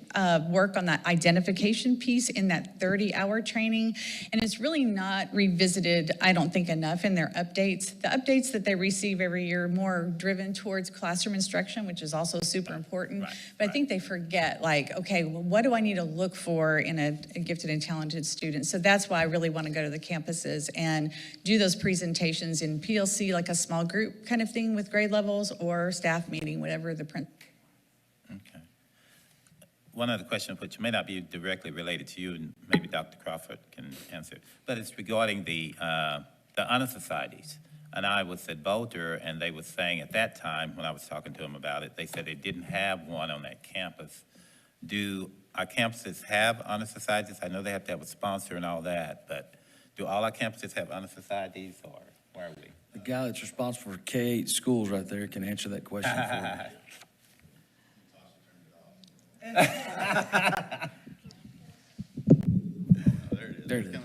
work on that identification piece in that 30-hour training. And it's really not revisited, I don't think, enough in their updates. The updates that they receive every year are more driven towards classroom instruction, which is also super important. But I think they forget, okay, well, what do I need to look for in a gifted and talented student? So that's why I really want to go to the campuses and do those presentations in PLC, like a small group kind of thing with grade levels, or staff meeting, whatever the print. Okay. One other question, which may not be directly related to you, and maybe Dr. Crawford can answer, but it's regarding the honor societies. And I was at Boulder, and they were saying at that time, when I was talking to them about it, they said they didn't have one on that campus. Do our campuses have honor societies? I know they have to have a sponsor and all that, but do all our campuses have honor societies, or where are we? The guy that's responsible for K-8 schools right there can answer that question for you. There it is.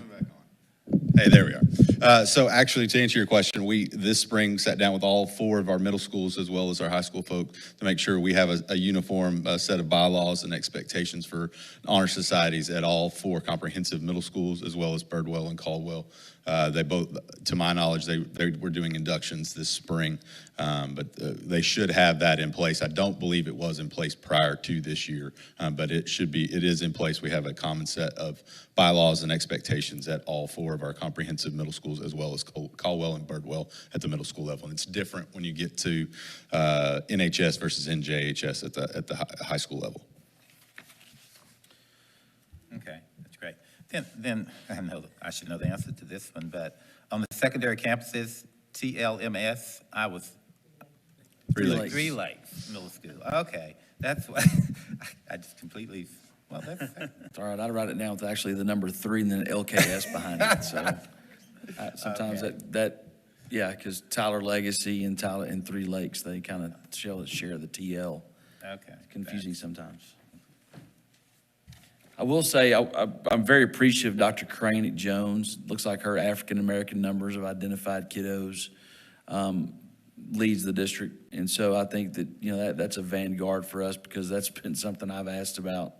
Hey, there we are. So actually, to answer your question, we this spring sat down with all 4 of our middle schools as well as our high school folk to make sure we have a uniform set of bylaws and expectations for honor societies at all 4 comprehensive middle schools, as well as Birdwell and Caldwell. They both, to my knowledge, they were doing inductions this spring, but they should have that in place. I don't believe it was in place prior to this year, but it is in place. We have a common set of bylaws and expectations at all 4 of our comprehensive middle schools, as well as Caldwell and Birdwell at the middle school level. And it's different when you get to NHS versus NJHS at the high school level. Okay, that's great. Then I know I should know the answer to this one, but on the secondary campuses, TLMS, I was Three Lakes. Three Lakes Middle School. Okay, that's what I just completely. Well, that's It's all right, I'd write it down with actually the number 3 and then LKS behind it, so sometimes Okay. that Yeah, because Tyler Legacy and Tyler and Three Lakes, they kind of share the TL. Okay. Confusing sometimes. I will say, I'm very appreciative of Dr. Crane at Jones. Looks like her African-American numbers of identified kiddos leads the district. And so I think that, you know, that's a vanguard for us, because that's been something I've asked about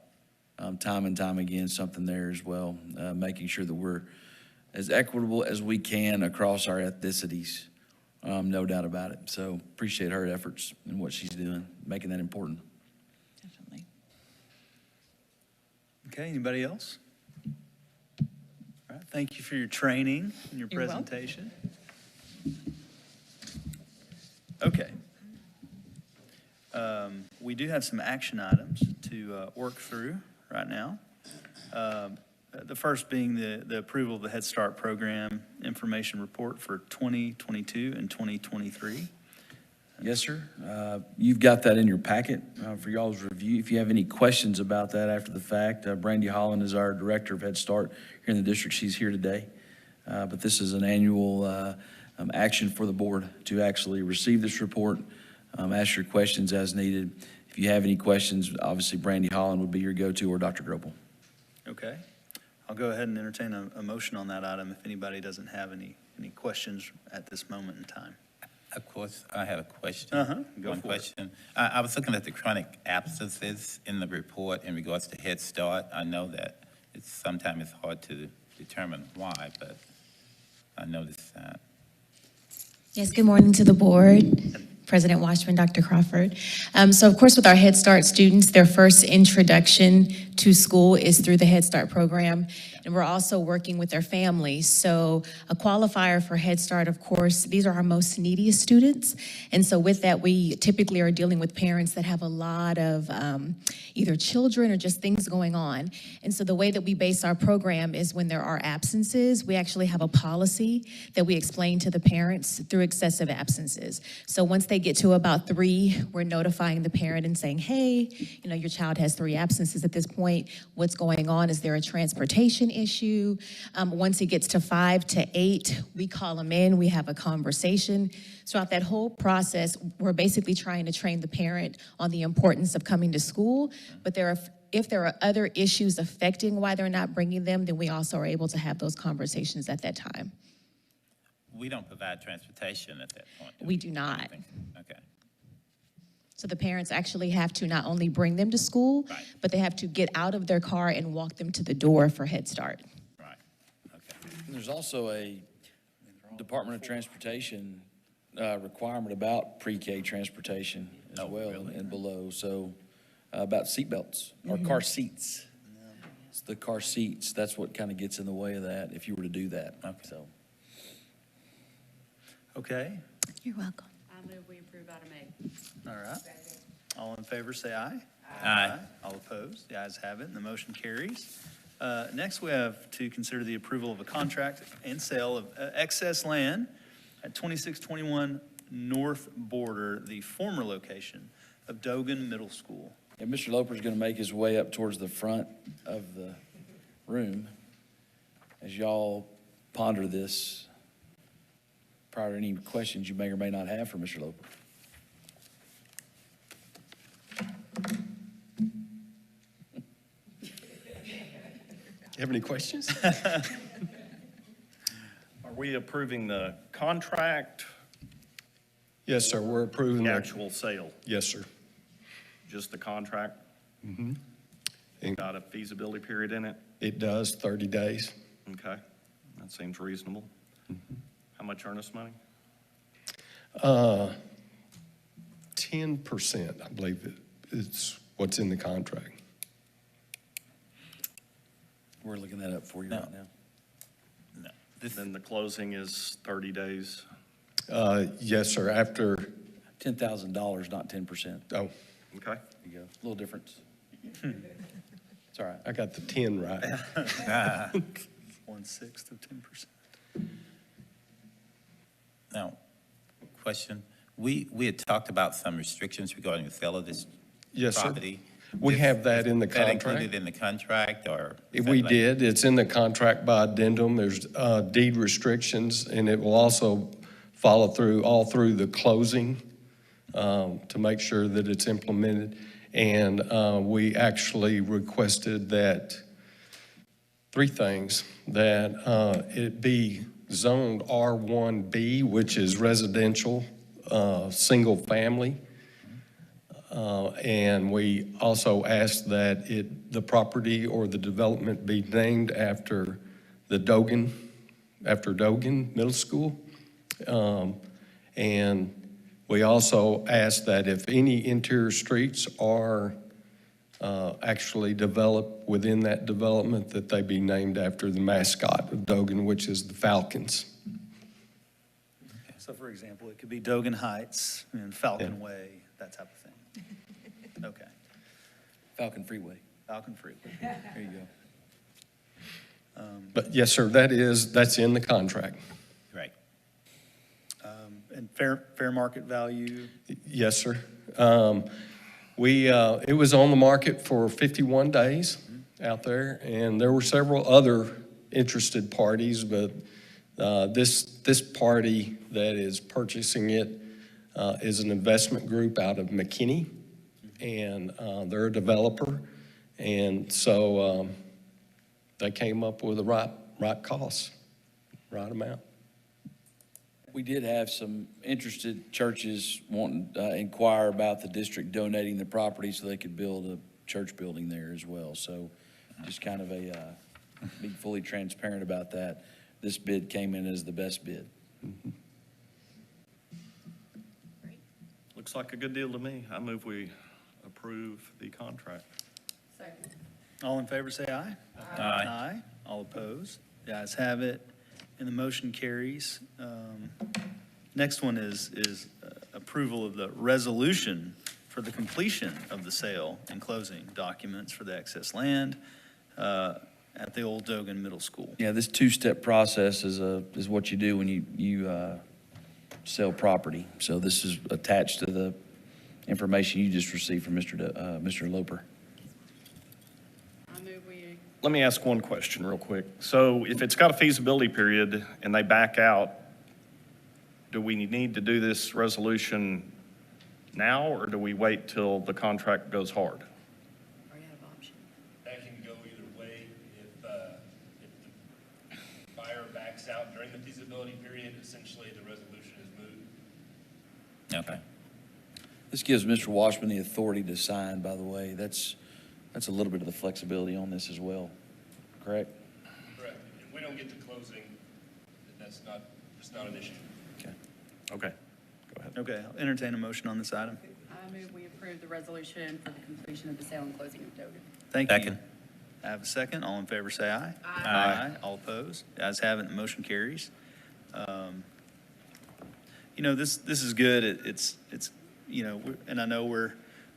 time and time again, something there as well, making sure that we're as equitable as we can across our ethnicities, no doubt about it. So appreciate her efforts and what she's doing, making that important. Definitely. Okay, anybody else? All right, thank you for your training and your You're welcome. presentation. Okay. We do have some action items to work through right now. The first being the approval of the Head Start Program Information Report for 2022 and 2023. Yes, sir. You've got that in your packet for y'all's review. If you have any questions about that after the fact, Brandy Holland is our Director of Head Start here in the district. She's here today. But this is an annual action for the board to actually receive this report, ask your questions as needed. If you have any questions, obviously Brandy Holland would be your go-to, or Dr. Grobel. Okay. I'll go ahead and entertain a motion on that item if anybody doesn't have any questions at this moment in time. Of course, I had a question. Go One for it. question. I was looking at the chronic absences in the report in regards to Head Start. I know that sometimes it's hard to determine why, but I noticed that. Yes, good morning to the board, President Washburn, Dr. Crawford. So of course, with our Head Start students, their first introduction to school is through the Head Start program. And we're also working with their families. So a qualifier for Head Start, of course, these are our most neediest students. And so with that, we typically are dealing with parents that have a lot of either children or just things going on. And so the way that we base our program is when there are absences, we actually have a policy that we explain to the parents through excessive absences. So once they get to about 3, we're notifying the parent and saying, hey, you know, your child has 3 absences at this point. What's going on? Is there a transportation issue? Once it gets to 5 to 8, we call them in, we have a conversation. Throughout that whole process, we're basically trying to train the parent on the importance of coming to school, but if there are other issues affecting why they're not bringing them, then we also are able to have those conversations at that time. We don't provide transportation at that point. We do not. Okay. So the parents actually have to not only bring them to school, Right. but they have to get out of their car and walk them to the door for Head Start. Right. Okay. There's also a Department of Transportation requirement about pre-K transportation as Oh, well really? and below. So about seatbelts or car seats. It's the car seats. That's what kind of gets in the way of that if you were to do that. Okay. So. Okay, You're welcome. I move we approve item A. all right. All in favor, say aye. Aye. All opposed, the ayes have it, and the motion carries. Next, we have to consider the approval of a contract and sale of excess land at 2621 North Border, the former location of Dogan Middle School. And Mr. Loper's going to make his way up towards the front of the room as y'all ponder this prior to any questions you may or may not have for Mr. Loper. You have any questions? Are we approving the contract, Yes, sir, we're approving the the, actual sale? yes, sir. Just the contract? And Got a feasibility period in it? it does 30 days. Okay, that seems reasonable. How much earnest money? 10%, I believe it's what's in the contract. We're looking that up for you No. right now. No. This, Then the closing is 30 days. Yes, sir, after, $10,000, not 10%. oh, Okay, There you go. Little difference. It's all right. I got the 10 right. 1/6 of 10%. now, question. We had talked about some restrictions regarding the sale of this Yes, sir. property. We have that in the Is that contract. included in the contract, or? is that We like- did, it's in the contract by addendum, there's deed restrictions, and it will also follow through all through the closing to make sure that it's implemented. And we actually requested that three things, that it be zoned R1B, which is residential, single family. And we also asked that the property or the development be named after Dogan Middle School. And we also asked that if any interior streets are actually developed within that development, that they be named after the mascot of Dogan, which is the Falcons. So for example, it could be Dogan Heights and Falcon Way, that type of thing. Okay, Falcon Freeway. Falcon Freeway. There you go. But yes, sir, that's in the contract. Right. And fair market value, Yes, sir. It was on the market for 51 days out there, and there were several other interested parties, but this party that is purchasing it is an investment group out of McKinney, and they're a developer, and so they came up with the right cost, right amount. We did have some interested churches wanting to inquire about the district donating the property so they could build a church building there as well. So just kind of being fully transparent about that. This bid came in as the best bid. Looks like a good deal to me. I move we approve the contract. all in favor say aye. Aye. All opposed? The ayes have it, and the motion carries. Next one is approval of the resolution for the completion of the sale and closing documents for the excess land at the old Dogan Middle School. Yeah, this two-step process is what you do when you sell property. So this is attached to the information you just received from Mr. Loper. Let me ask one question real quick. So if it's got a feasibility period and they back out, do we need to do this resolution now, or do we wait till the contract goes hard? That can go either way. If the buyer backs out during the feasibility period, essentially the resolution is moot. Okay. This gives Mr. Washman the authority to sign, by the way. That's a little bit of the flexibility on this as well, correct? Correct. If we don't get to closing, it's not an issue. Okay, go ahead. Okay, I'll entertain a motion on this item. I move we approve the resolution for the completion of the sale and closing of Dogan. Thank you. Second. I have a second. All in favor say aye. Aye. All opposed? The ayes have it, and the motion carries. You know, this is good. It's you know, and I know we're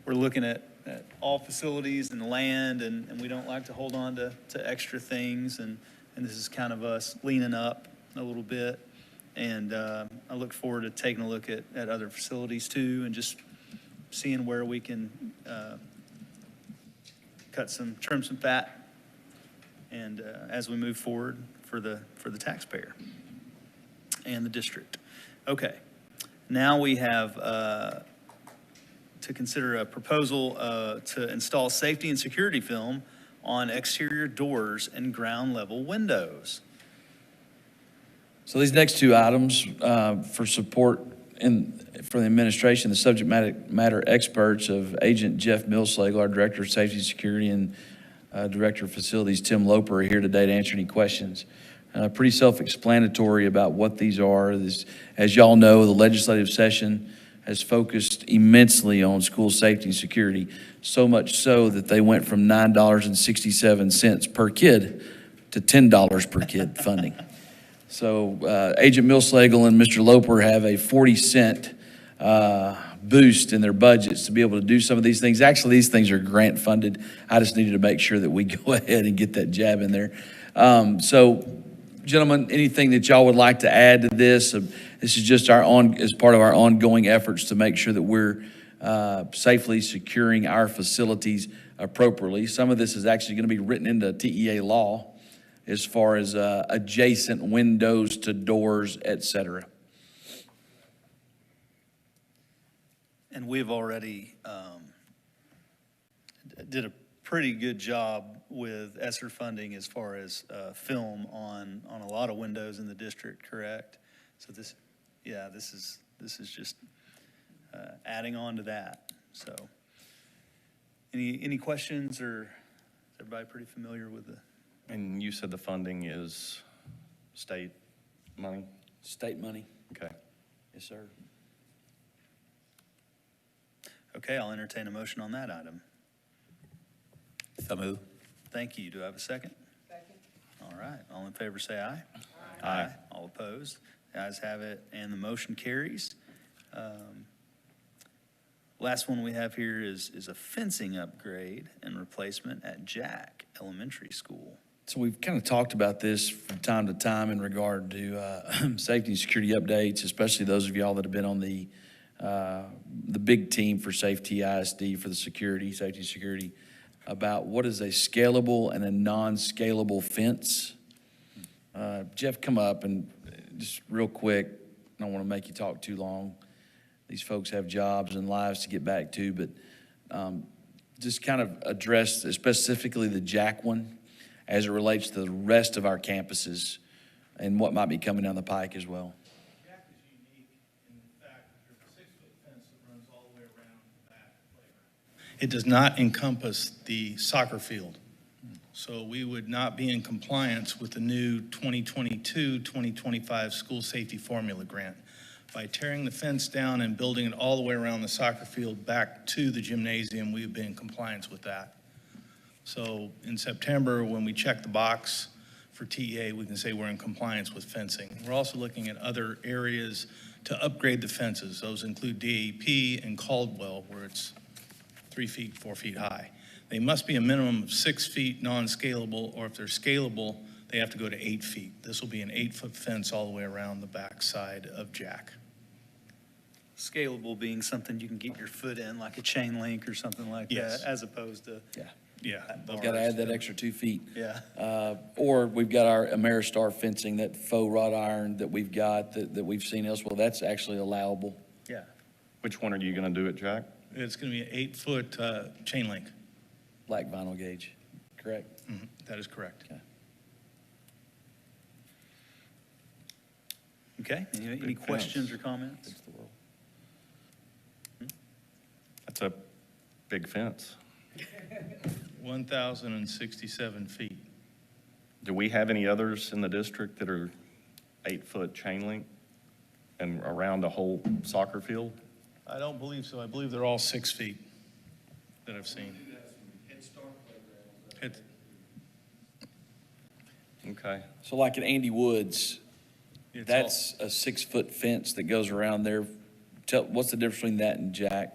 looking at all facilities and land, and we don't like to hold on to extra things, and this is kind of us leaning up a little bit. And I look forward to taking a look at other facilities too, and just seeing where we can trim some fat, and as we move forward for the taxpayer and the district. Okay, now we have to consider a proposal to install safety and security film on exterior doors and ground level windows. So these next two items for support for the administration, the subject matter experts of Agent Jeff Millslagle, our Director of Safety and Security, and Director of Facilities Tim Loper are here today to answer any questions. Pretty self-explanatory about what these are. As y'all know, the legislative session has focused immensely on school safety and security, so much so that they went from $9.67 per kid to $10 per kid funding. So Agent Millslagle and Mr. Loper have a 40-cent boost in their budgets to be able to do some of these things. Actually, these things are grant funded. I just needed to make sure that we go ahead and get that jab in there. So, gentlemen, anything that y'all would like to add to this? This is just as part of our ongoing efforts to make sure that we're safely securing our facilities appropriately. Some of this is actually going to be written into TEA law, as far as adjacent windows to doors, et cetera. And we've already did a pretty good job with ESSER funding as far as film on a lot of windows in the district, correct? So this is just adding on to that. So any questions, or is everybody pretty familiar with the? And you said the funding is state money? State money? Okay. Yes, sir. Okay, I'll entertain a motion on that item. So move. Thank you. Do I have a second? Second. All right. All in favor, say aye. Aye. All opposed? The ayes have it, and the motion carries. Last one we have here is a fencing upgrade and replacement at Jack Elementary School. So we've kind of talked about this from time to time in regard to safety and security updates, especially those of y'all that have been on the big team for Safety ISD for the security, safety and security, about what is a scalable and a non-scalable fence. Jeff, come up and just real quick, I don't want to make you talk too long. These folks have jobs and lives to get back to, but just kind of address specifically the Jack one as it relates to the rest of our campuses and what might be coming down the pike as well. Jack is unique in the fact that there's a 6-foot fence that runs all the way around the back playground. It does not encompass the soccer field. So we would not be in compliance with the new 2022-2025 school safety formula grant. By tearing the fence down and building it all the way around the soccer field back to the gymnasium, we've been in compliance with that. So in September, when we check the box for TEA, we can say we're in compliance with fencing. We're also looking at other areas to upgrade the fences. Those include DAP and Caldwell, where it's 3 feet, 4 feet high. They must be a minimum of 6 feet non-scalable, or if they're scalable, they have to go to 8 feet. This will be an 8-foot fence all the way around the back side of Jack. Scalable being something you can get your foot in, like a chain link or something like Yes. that, as opposed to. Yeah. We've got to add that extra 2 feet. Yeah. Or we've got our Ameristar fencing, that faux wrought iron that we've got, that we've seen elsewhere. That's actually allowable. Yeah. Which one are you going to do at Jack? It's going to be an 8-foot chain link. Black vinyl gauge, correct? That is correct. Okay, any Good questions fence. or comments? That's a big fence. 1,067 feet. Do we have any others in the district that are 8-foot chain link and around a whole soccer field? I don't believe so. I believe they're all 6 feet that I've seen. It- Okay. So like at Andy Woods, it's all- that's a 6-foot fence that goes around there. What's the difference between that and Jack?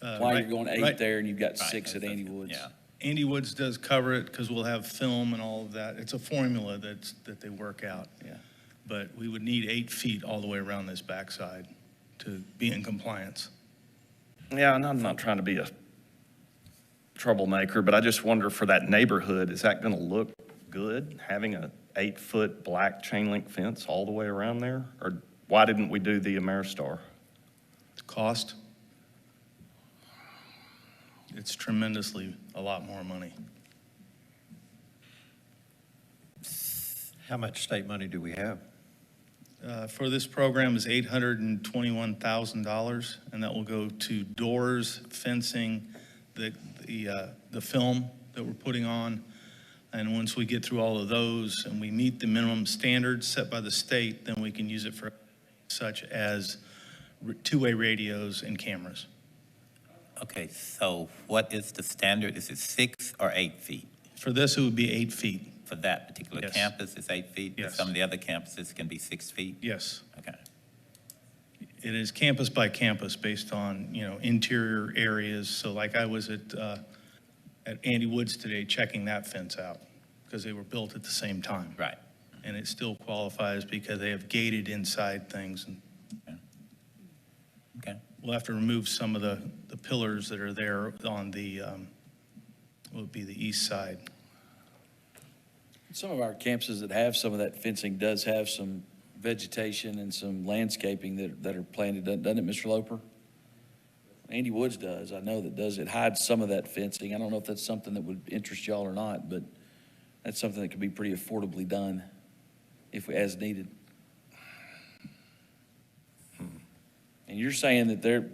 Why right- you're going 8 right- there and you've got Right, 6 at that's- Andy Woods? Yeah. Andy Woods does cover it because we'll have film and all of that. It's a formula that they work out. Yeah. But we would need 8 feet all the way around this backside to be in compliance. Yeah, and I'm not trying to be a troublemaker, but I just wonder for that neighborhood, is that going to look good, having a 8-foot black chain link fence all the way around there? Or why didn't we do the Ameristar? Cost? It's tremendously a lot more money. How much state money do we have? For this program is $821,000, and that will go to doors, fencing, the film that we're putting on. And once we get through all of those and we meet the minimum standards set by the state, then we can use it for such as two-way radios and cameras. Okay, so what is the standard? Is it 6 or 8 feet? For this, it would be 8 feet. For that particular Yes. campus, it's 8 feet? But Yes. some of the other campuses can be 6 feet? Yes. Okay. It is campus by campus based on, interior areas. So like I was at Andy Woods today checking that fence out because they were built at the same time. Right. And it still qualifies because they have gated inside things. And Okay. we'll have to remove some of the pillars that are there on the, what would be the east side. Some of our campuses that have some of that fencing does have some vegetation and some landscaping that are planted, doesn't it, Mr. Loper? Andy Woods does, I know that does, it hides some of that fencing. I don't know if that's something that would interest y'all or not, but that's something that could be pretty affordably done as needed. And you're saying that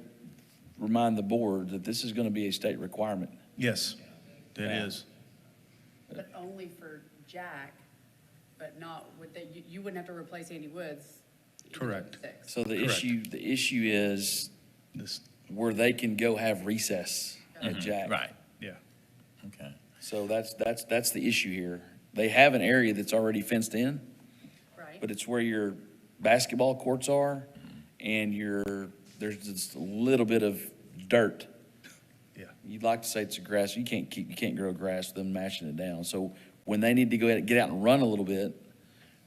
remind the board that this is going to be a state requirement. Yes, it Yeah. is. But only for Jack, but not with you wouldn't have to replace Andy Woods. Correct. So the Correct. issue is This, where they can go have recess at Mhm, Jack. Right, yeah. okay. So that's the issue here. They have an area that's already fenced in, Right. but it's where your basketball courts are and there's just a little bit of dirt. Yeah. You'd like to say it's a grass, you can't grow grass with them mashing it down. So when they need to get out and run a little bit,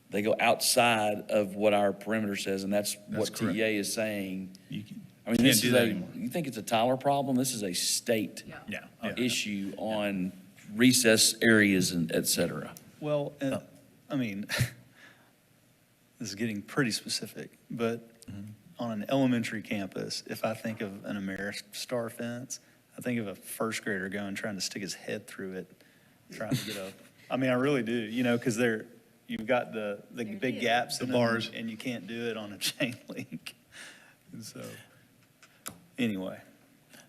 they go outside of what our perimeter says, and that's what correct. TEA is saying. You I mean, can't this do is that anymore. you think it's a Tyler problem? This is a state Yeah. Yeah. issue on recess areas and et cetera. Well, and, I mean, this is getting pretty specific, but on an elementary campus, if I think of an Ameristar fence, I think of a first grader going, trying to stick his head through it, trying to get I mean, I really do, because you've got the big gaps in The them, bars. and you can't do it on a chain link. And so, anyway.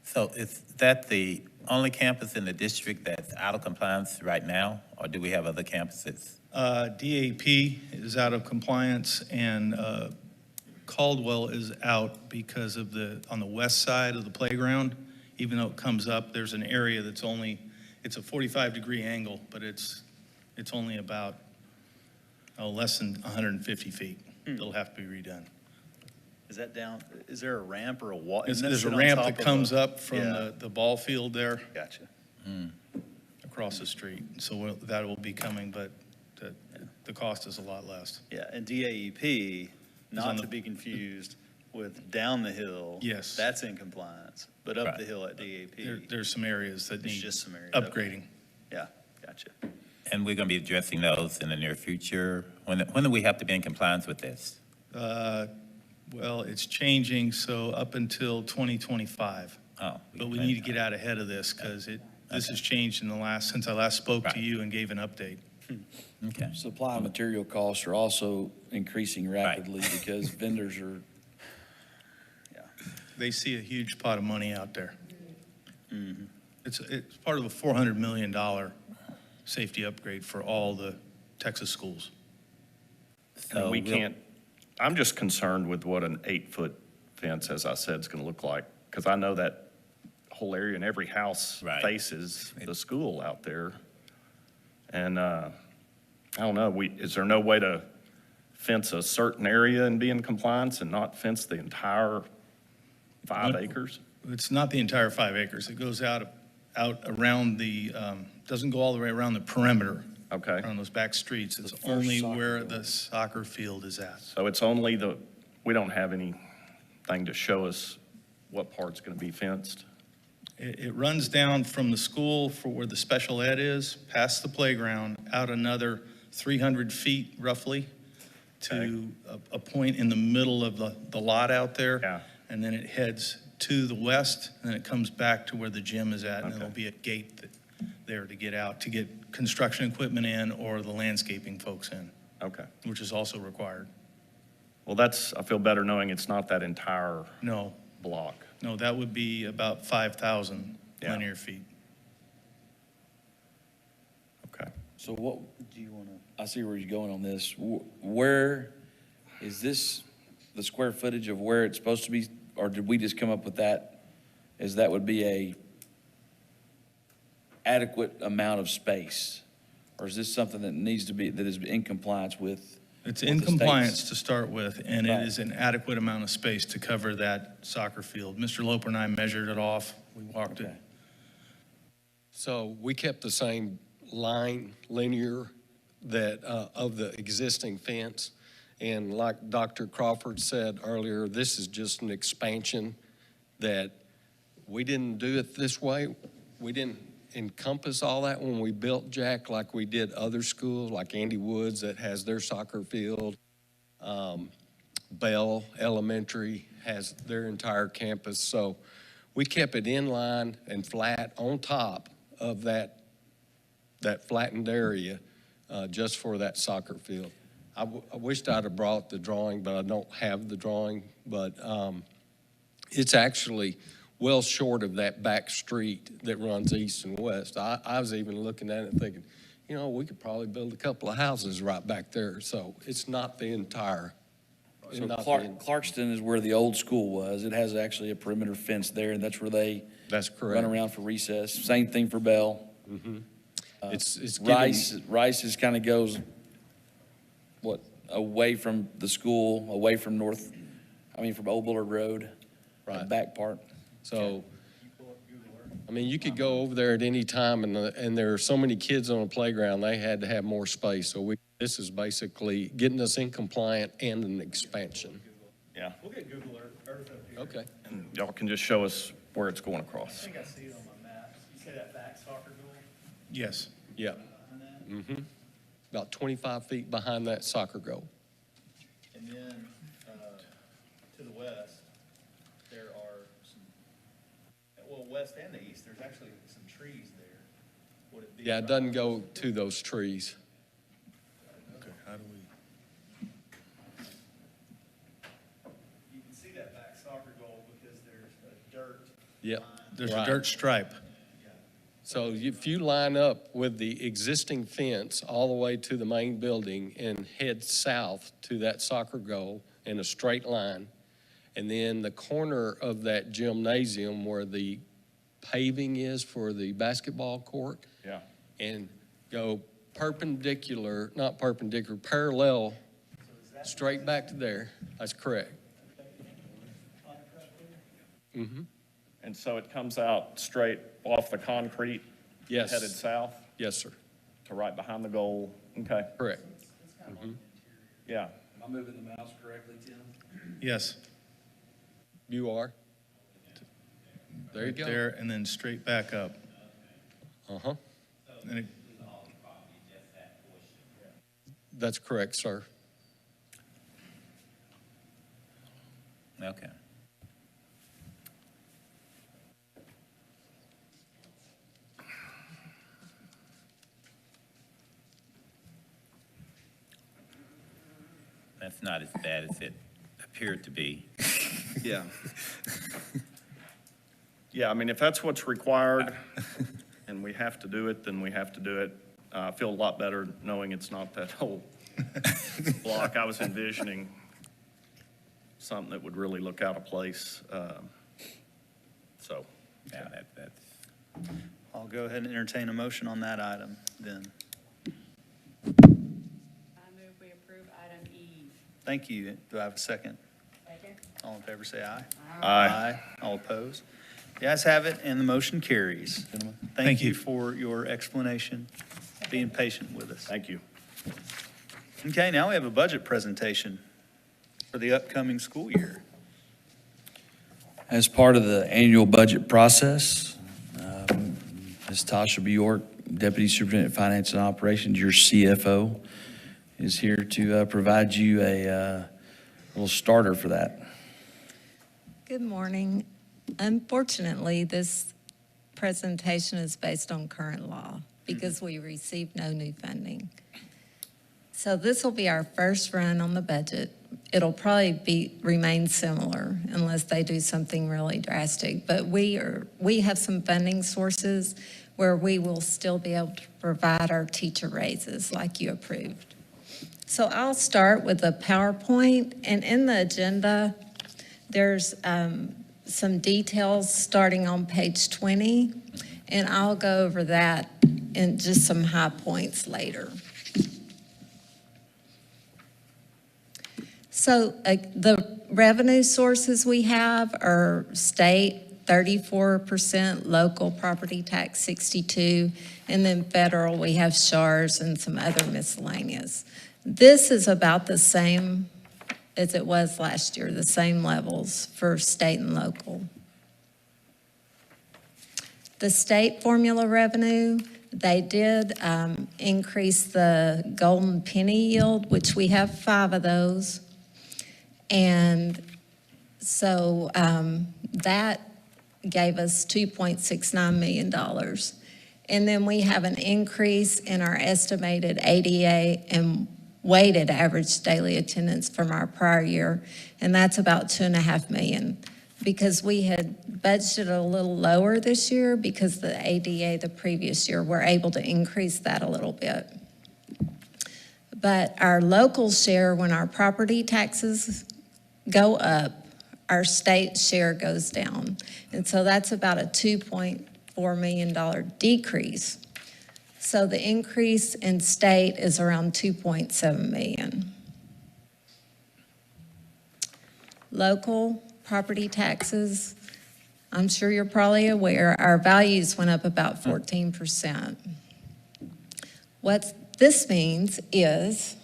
So is that the only campus in the district that's out of compliance right now, or do we have other campuses? DAP is out of compliance, and Caldwell is out because of on the west side of the playground, even though it comes up, there's an area it's a 45-degree angle, but it's only about, less than 150 feet. It'll have to be redone. Is that down, is there a ramp or a wall? There's a ramp that comes up from the ball field there Gotcha. across the street. So that will be coming, but the cost is a lot less. Yeah, and DAEP, on not the- to be confused with down the hill. Yes. That's in compliance, but up Right. the hill at DAP, There's some areas that it's need just some areas. Okay. upgrading. Yeah, gotcha. And we're going to be addressing those in the near future. When do we have to be in compliance with this? Well, it's changing, so up until 2025. Oh. But we need to get out ahead of this because this has changed since I last spoke to Right. you and gave an update. Okay. Supply and material costs are also increasing rapidly because vendors are, They see a huge pot of money out there. It's part of a $400 million safety upgrade for all the Texas schools. And we we'll- can't, I'm just concerned with what an 8-foot fence, as I said, is going to look like. Because I know that whole area and every house Right. faces the school out there. And I don't know, is there no way to fence a certain area and be in compliance and not fence the entire 5 acres? It's not the entire 5 acres. It goes out around doesn't go all the way around the perimeter. Okay. Around those back streets. It's first only soccer where field. the soccer field is at. So it's only we don't have anything to show us what part's going to be fenced? It runs down from the school for where the special ed is, past the playground, out another 300 feet roughly to a point in the middle of the lot out there. Yeah. And then it heads to the west, and then it comes back to where the gym is at, and Okay. there'll be a gate there to get out, to get construction equipment in or the landscaping folks in, Okay. which is also required. Well, I feel better knowing it's not that entire No, block. no, that would be about 5,000 Yeah. linear feet. Okay. so what, Do you want to? I see where you're going on this. Where, is this the square footage of where it's supposed to be? Or did we just come up with that as that would be a adequate amount of space? Or is this something that needs to be, that is in compliance with? It's what in the state's- compliance to start with, and Right. it is an adequate amount of space to cover that soccer field. Mr. Loper and I measured it off. We walked it. Okay. So we kept the same line linear of the existing fence. And like Dr. Crawford said earlier, this is just an expansion that we didn't do it this way. We didn't encompass all that when we built Jack like we did other schools, like Andy Woods that has their soccer field. Bell Elementary has their entire campus. So we kept it in line and flat on top of that flattened area, just for that soccer field. I wished I'd have brought the drawing, but I don't have the drawing. But it's actually well short of that back street that runs east and west. I was even looking at it and thinking, you know, we could probably build a couple of houses right back there. So it's not the entire. So Clarkston is where the old school was. It has actually a perimeter fence there, and that's where they That's correct. run around for recess. Same thing for Bell. It's giving- Rice is kind of goes, away from the school, away from from Old Bullard Road, Right. the back part. So, I mean, you could go over there at any time, and there are so many kids on the playground, they had to have more space. So this is basically getting us in compliant and an expansion. Yeah. We'll get Google Earth up here. Okay. And y'all can just show us where it's going across. I think I see it on my map. You say that back soccer goal? Yes. Yeah. About 25 feet behind that soccer goal. And then, to the west, there are some, well, west and the east, there's actually some trees there. Would it be? Yeah, it doesn't go to those trees. Okay, how do we? You can see that back soccer goal because there's a dirt. Yep. There's a Right. dirt stripe. So if you line up with the existing fence all the way to the main building and head south to that soccer goal in a straight line, and then the corner of that gymnasium where the paving is for the basketball court, Yeah. and go perpendicular, not perpendicular, parallel, straight back to there. That's correct. And so it comes out straight off the concrete, Yes. headed south Yes, sir. to right behind the goal. Okay, Correct. yeah. Am I moving the mouse correctly, Tim? Yes. You are? There you Right go. there, and then straight back up. Uh-huh. And it, That's correct, sir. Okay. That's not as bad as it appeared to be. Yeah. Yeah, I mean, if that's what's required and we have to do it, then we have to do it. I feel a lot better knowing it's not that whole block. I was envisioning something that would really look out of place. So, Yeah, that's. I'll go ahead and entertain a motion on that item then. I move we approve item E. Thank you. Do I have a second? Second. All in favor, say aye. aye. All opposed? The ayes have it, and the motion carries. Thank you for your explanation, being patient with us. Thank you. Okay, now we have a budget presentation for the upcoming school year. As part of the annual budget process, Ms. Tasha Bjork, Deputy Superintendent of Finance and Operations, your CFO, is here to provide you a little starter for that. Good morning. Unfortunately, this presentation is based on current law because we received no new funding. So this will be our first run on the budget. It'll probably remain similar unless they do something really drastic. But we have some funding sources where we will still be able to provide our teacher raises like you approved. So I'll start with a PowerPoint, and in the agenda, there's some details starting on page 20, and I'll go over that in just some high points later. So the revenue sources we have are state, 34%, local property tax, 62, and then federal, we have SHARs and some other miscellaneous. This is about the same as it was last year, the same levels for state and local. The state formula revenue, they did increase the golden penny yield, which we have 5 of those. And so that gave us $2.69 million. And then we have an increase in our estimated ADA and weighted average daily attendance from our prior year, and that's about $2.5 million. Because we had budgeted a little lower this year because the ADA the previous year, we're able to increase that a little bit. But our local share, when our property taxes go up, our state share goes down. And so that's about a $2.4 million decrease. So the increase in state is around 2.7 million. Local property taxes, I'm sure you're probably aware, our values went up about 14%. What this means is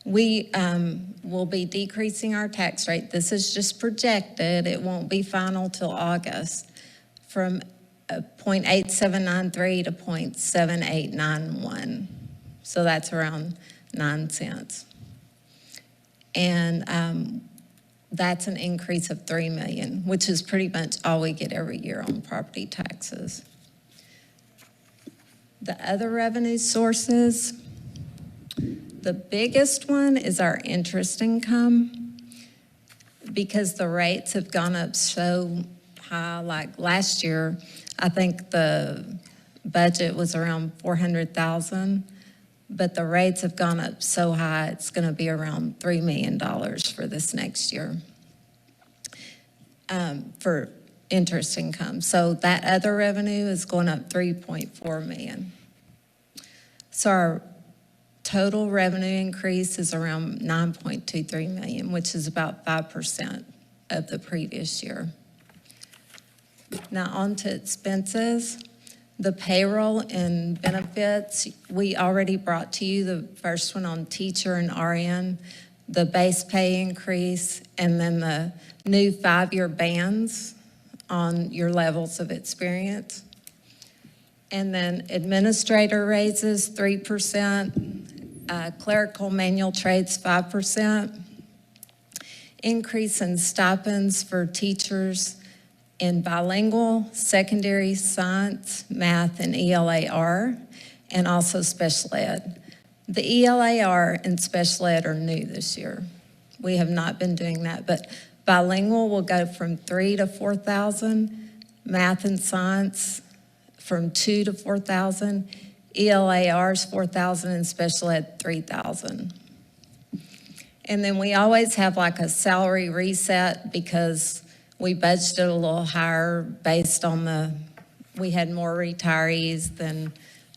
we will be decreasing our tax rate. This is just projected. It won't be final till August, from 0.8793 to 0.7891. So that's around 9 cents. And that's an increase of $3 million, which is pretty much all we get every year on property taxes. The other revenue sources, the biggest one is our interest income, because the rates have gone up so high. Like last year, I think the budget was around $400,000, but the rates have gone up so high, it's going to be around $3 million for this next year for interest income. So that other revenue is going up $3.4 million. So our total revenue increase is around $9.23 million, which is about 5% of the previous year. Now on to expenses. The payroll and benefits, we already brought to you the first one on teacher and RN, the base pay increase, and then the new 5-year bands on your levels of experience. And then administrator raises 3%, clerical manual trades 5%, increase in stipends for teachers in bilingual, secondary science, math, and ELAR, and also special ed. The ELAR and special ed are new this year. We have not been doing that, but bilingual will go from 3,000 to 4,000, math and science from 2,000 to 4,000, ELAR is 4,000, and special ed 3,000. And then we always have like a salary reset because we budgeted a little higher based on we had more retirees than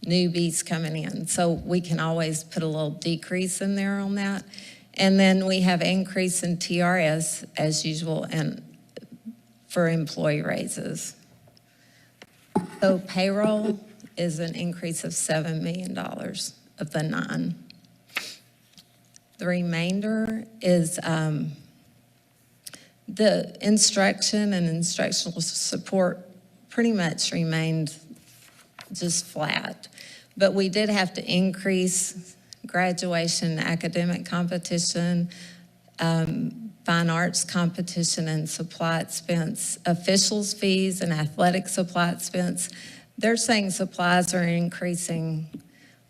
newbies coming in. So we can always put a little decrease in there on that. And then we have increase in TRS as usual and for employee raises. So payroll is an increase of $7 million of the 9. The remainder is the instruction and instructional support pretty much remained just flat. But we did have to increase graduation, academic competition, fine arts competition, and supply expense, officials fees and athletic supply expense. They're saying supplies are increasing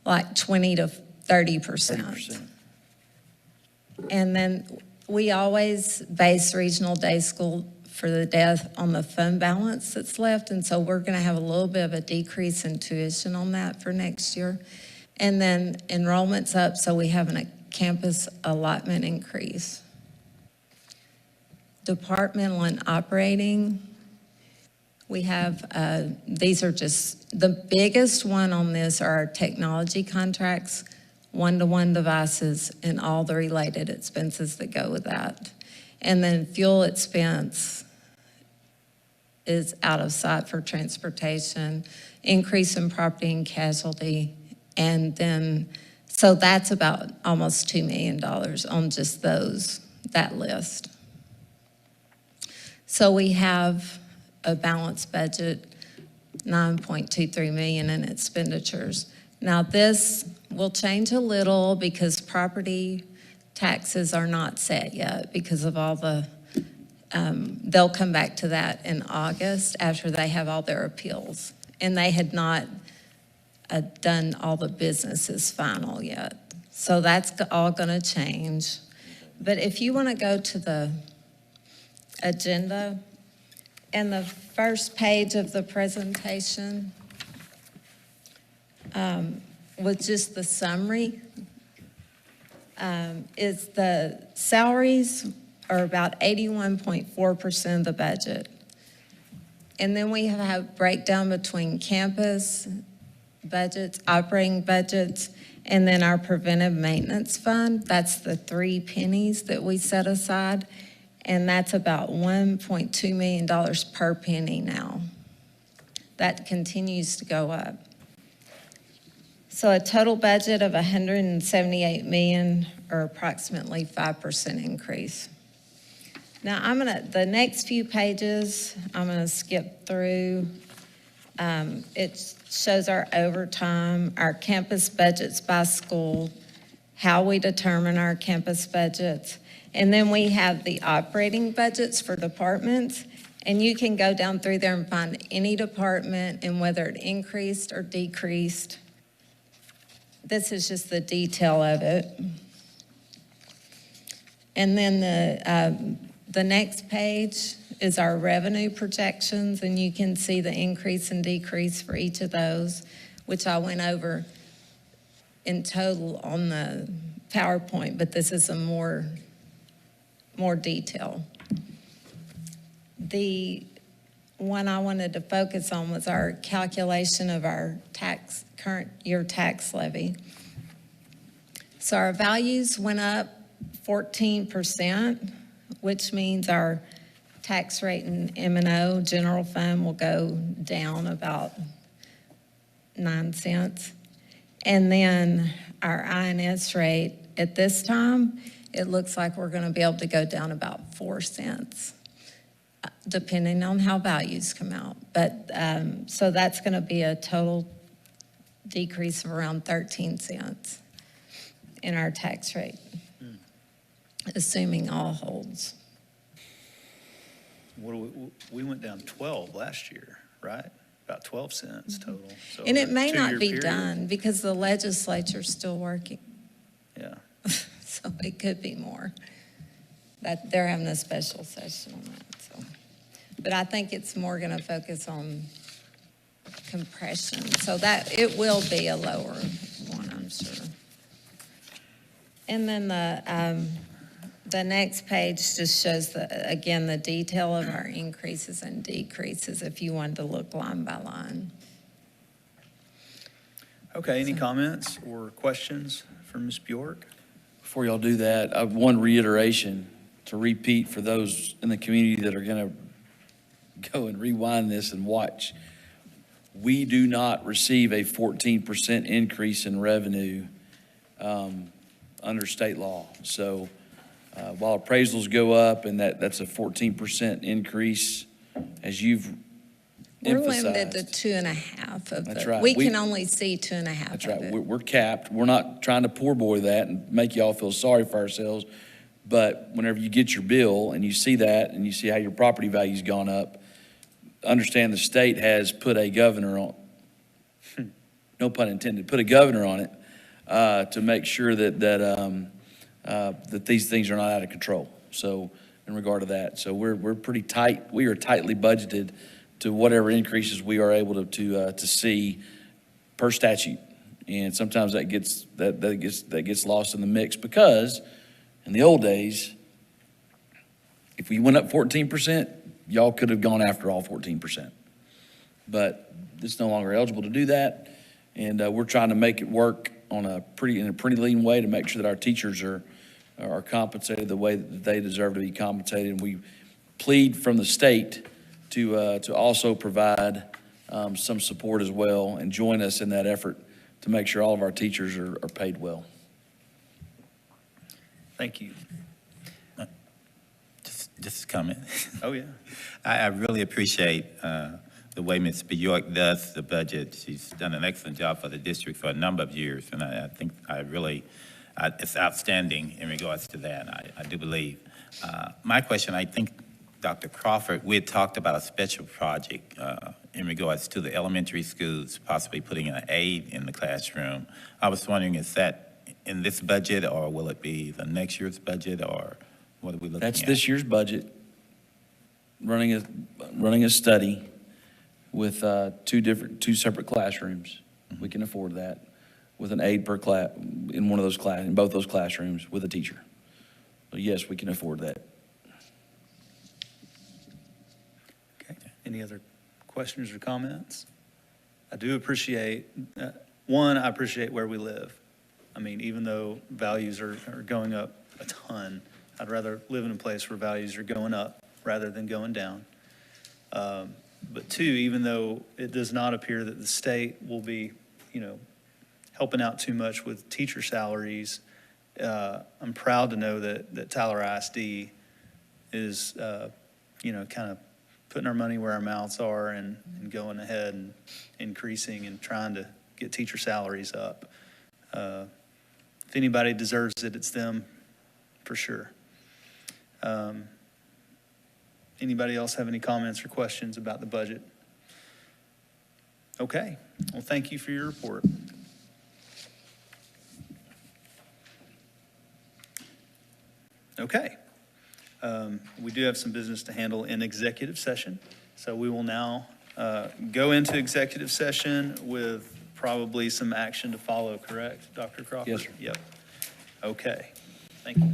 like 20 to 30%. And then we always base regional day school for the deaf on the fund balance that's left. And so we're going to have a little bit of a decrease in tuition on that for next year. And then enrollment's up, so we have a campus allotment increase. Departmental and operating, we have, these are just, the biggest one on this are our technology contracts, one-to-one devices, and all the related expenses that go with that. And then fuel expense is out of sight for transportation, increase in property and casualty, and then, so that's about almost $2 million on just that list. So we have a balanced budget, $9.23 million in expenditures. Now this will change a little because property taxes are not set yet because of all the they'll come back to that in August after they have all their appeals. And they had not done all the businesses final yet. So that's all going to change. But if you want to go to the agenda, and the first page of the presentation was just the summary, is the salaries are about 81.4% of the budget. And then we have a breakdown between campus budgets, operating budgets, and then our preventive maintenance fund. That's the 3 pennies that we set aside. And that's about $1.2 million per penny now. That continues to go up. So a total budget of $178 million, or approximately 5% increase. Now the next few pages, I'm gonna skip through. It shows our overtime, our campus budgets by school, how we determine our campus budgets. And then we have the operating budgets for departments. And you can go down through there and find any department and whether it increased or decreased. This is just the detail of it. And then the next page is our revenue projections, and you can see the increase and decrease for each of those, which I went over in total on the PowerPoint, but this is a more detail. The one I wanted to focus on was our calculation of our current year tax levy. So our values went up 14%, which means our tax rate in M&O, general fund, will go down about 9 cents. And then our INS rate at this time, it looks like we're going to be able to go down about 4 cents, depending on how values come out. But so that's going to be a total decrease of around 13 cents in our tax rate, assuming all holds. We went down 12 last year, right? About 12 cents total. So And it over a may not 2-year be period. done because the legislature's still working. Yeah. So it could be more. That they're having a special session on that, so. But I think it's more gonna focus on compression, so that it will be a lower one, I'm sure. And then the next page just shows again, the detail of our increases and decreases if you wanted to look line by line. Okay, any comments or questions for Ms. Bjork? Before y'all do that, I have one reiteration to repeat for those in the community that are going to go and rewind this and watch. We do not receive a 14% increase in revenue under state law. So while appraisals go up and that's a 14% increase, as you've We're emphasized. limited to 2.5 of That's the, right. we can only see 2.5 That's of right. it. We're capped. We're not trying to poor boy that and make y'all feel sorry for ourselves. But whenever you get your bill and you see that and you see how your property value's gone up, understand the state has put a governor on, no pun intended, put a governor on it to make sure that these things are not out of control. So in regard to that, so we're pretty tight. We are tightly budgeted to whatever increases we are able to see per statute. And sometimes that gets lost in the mix because in the old days, if we went up 14%, y'all could have gone after all 14%. But it's no longer eligible to do that. And we're trying to make it work in a pretty lean way to make sure that our teachers are compensated the way that they deserve to be compensated. And we plead from the state to also provide some support as well and join us in that effort to make sure all of our teachers are paid well. Thank you. Just a comment. Oh, yeah. I really appreciate the way Ms. Bjork does the budget. She's done an excellent job for the district for a number of years, and I think it's outstanding in regards to that, I do believe. My question, I think Dr. Crawford, we had talked about a special project in regards to the elementary schools, possibly putting an aide in the classroom. I was wondering, is that in this budget, or will it be the next year's budget, or what are we looking at? That's this year's budget, running a study with two separate classrooms. We can afford that, with an aide per class, in one of those in both those classrooms with a teacher. So yes, we can afford that. Okay, any other questions or comments? I do appreciate, one, I appreciate where we live. I mean, even though values are going up a ton, I'd rather live in a place where values are going up rather than going down. But two, even though it does not appear that the state will be, helping out too much with teacher salaries, I'm proud to know that Tyler ISD is, kind of putting our money where our mouths are and going ahead and increasing and trying to get teacher salaries up. If anybody deserves it, it's them, for sure. Anybody else have any comments or questions about the budget? Okay, well, thank you for your report. Okay. We do have some business to handle in executive session. So we will now go into executive session with probably some action to follow, correct, Dr. Crawford? Yes, sir. Yep. Okay. Thank you.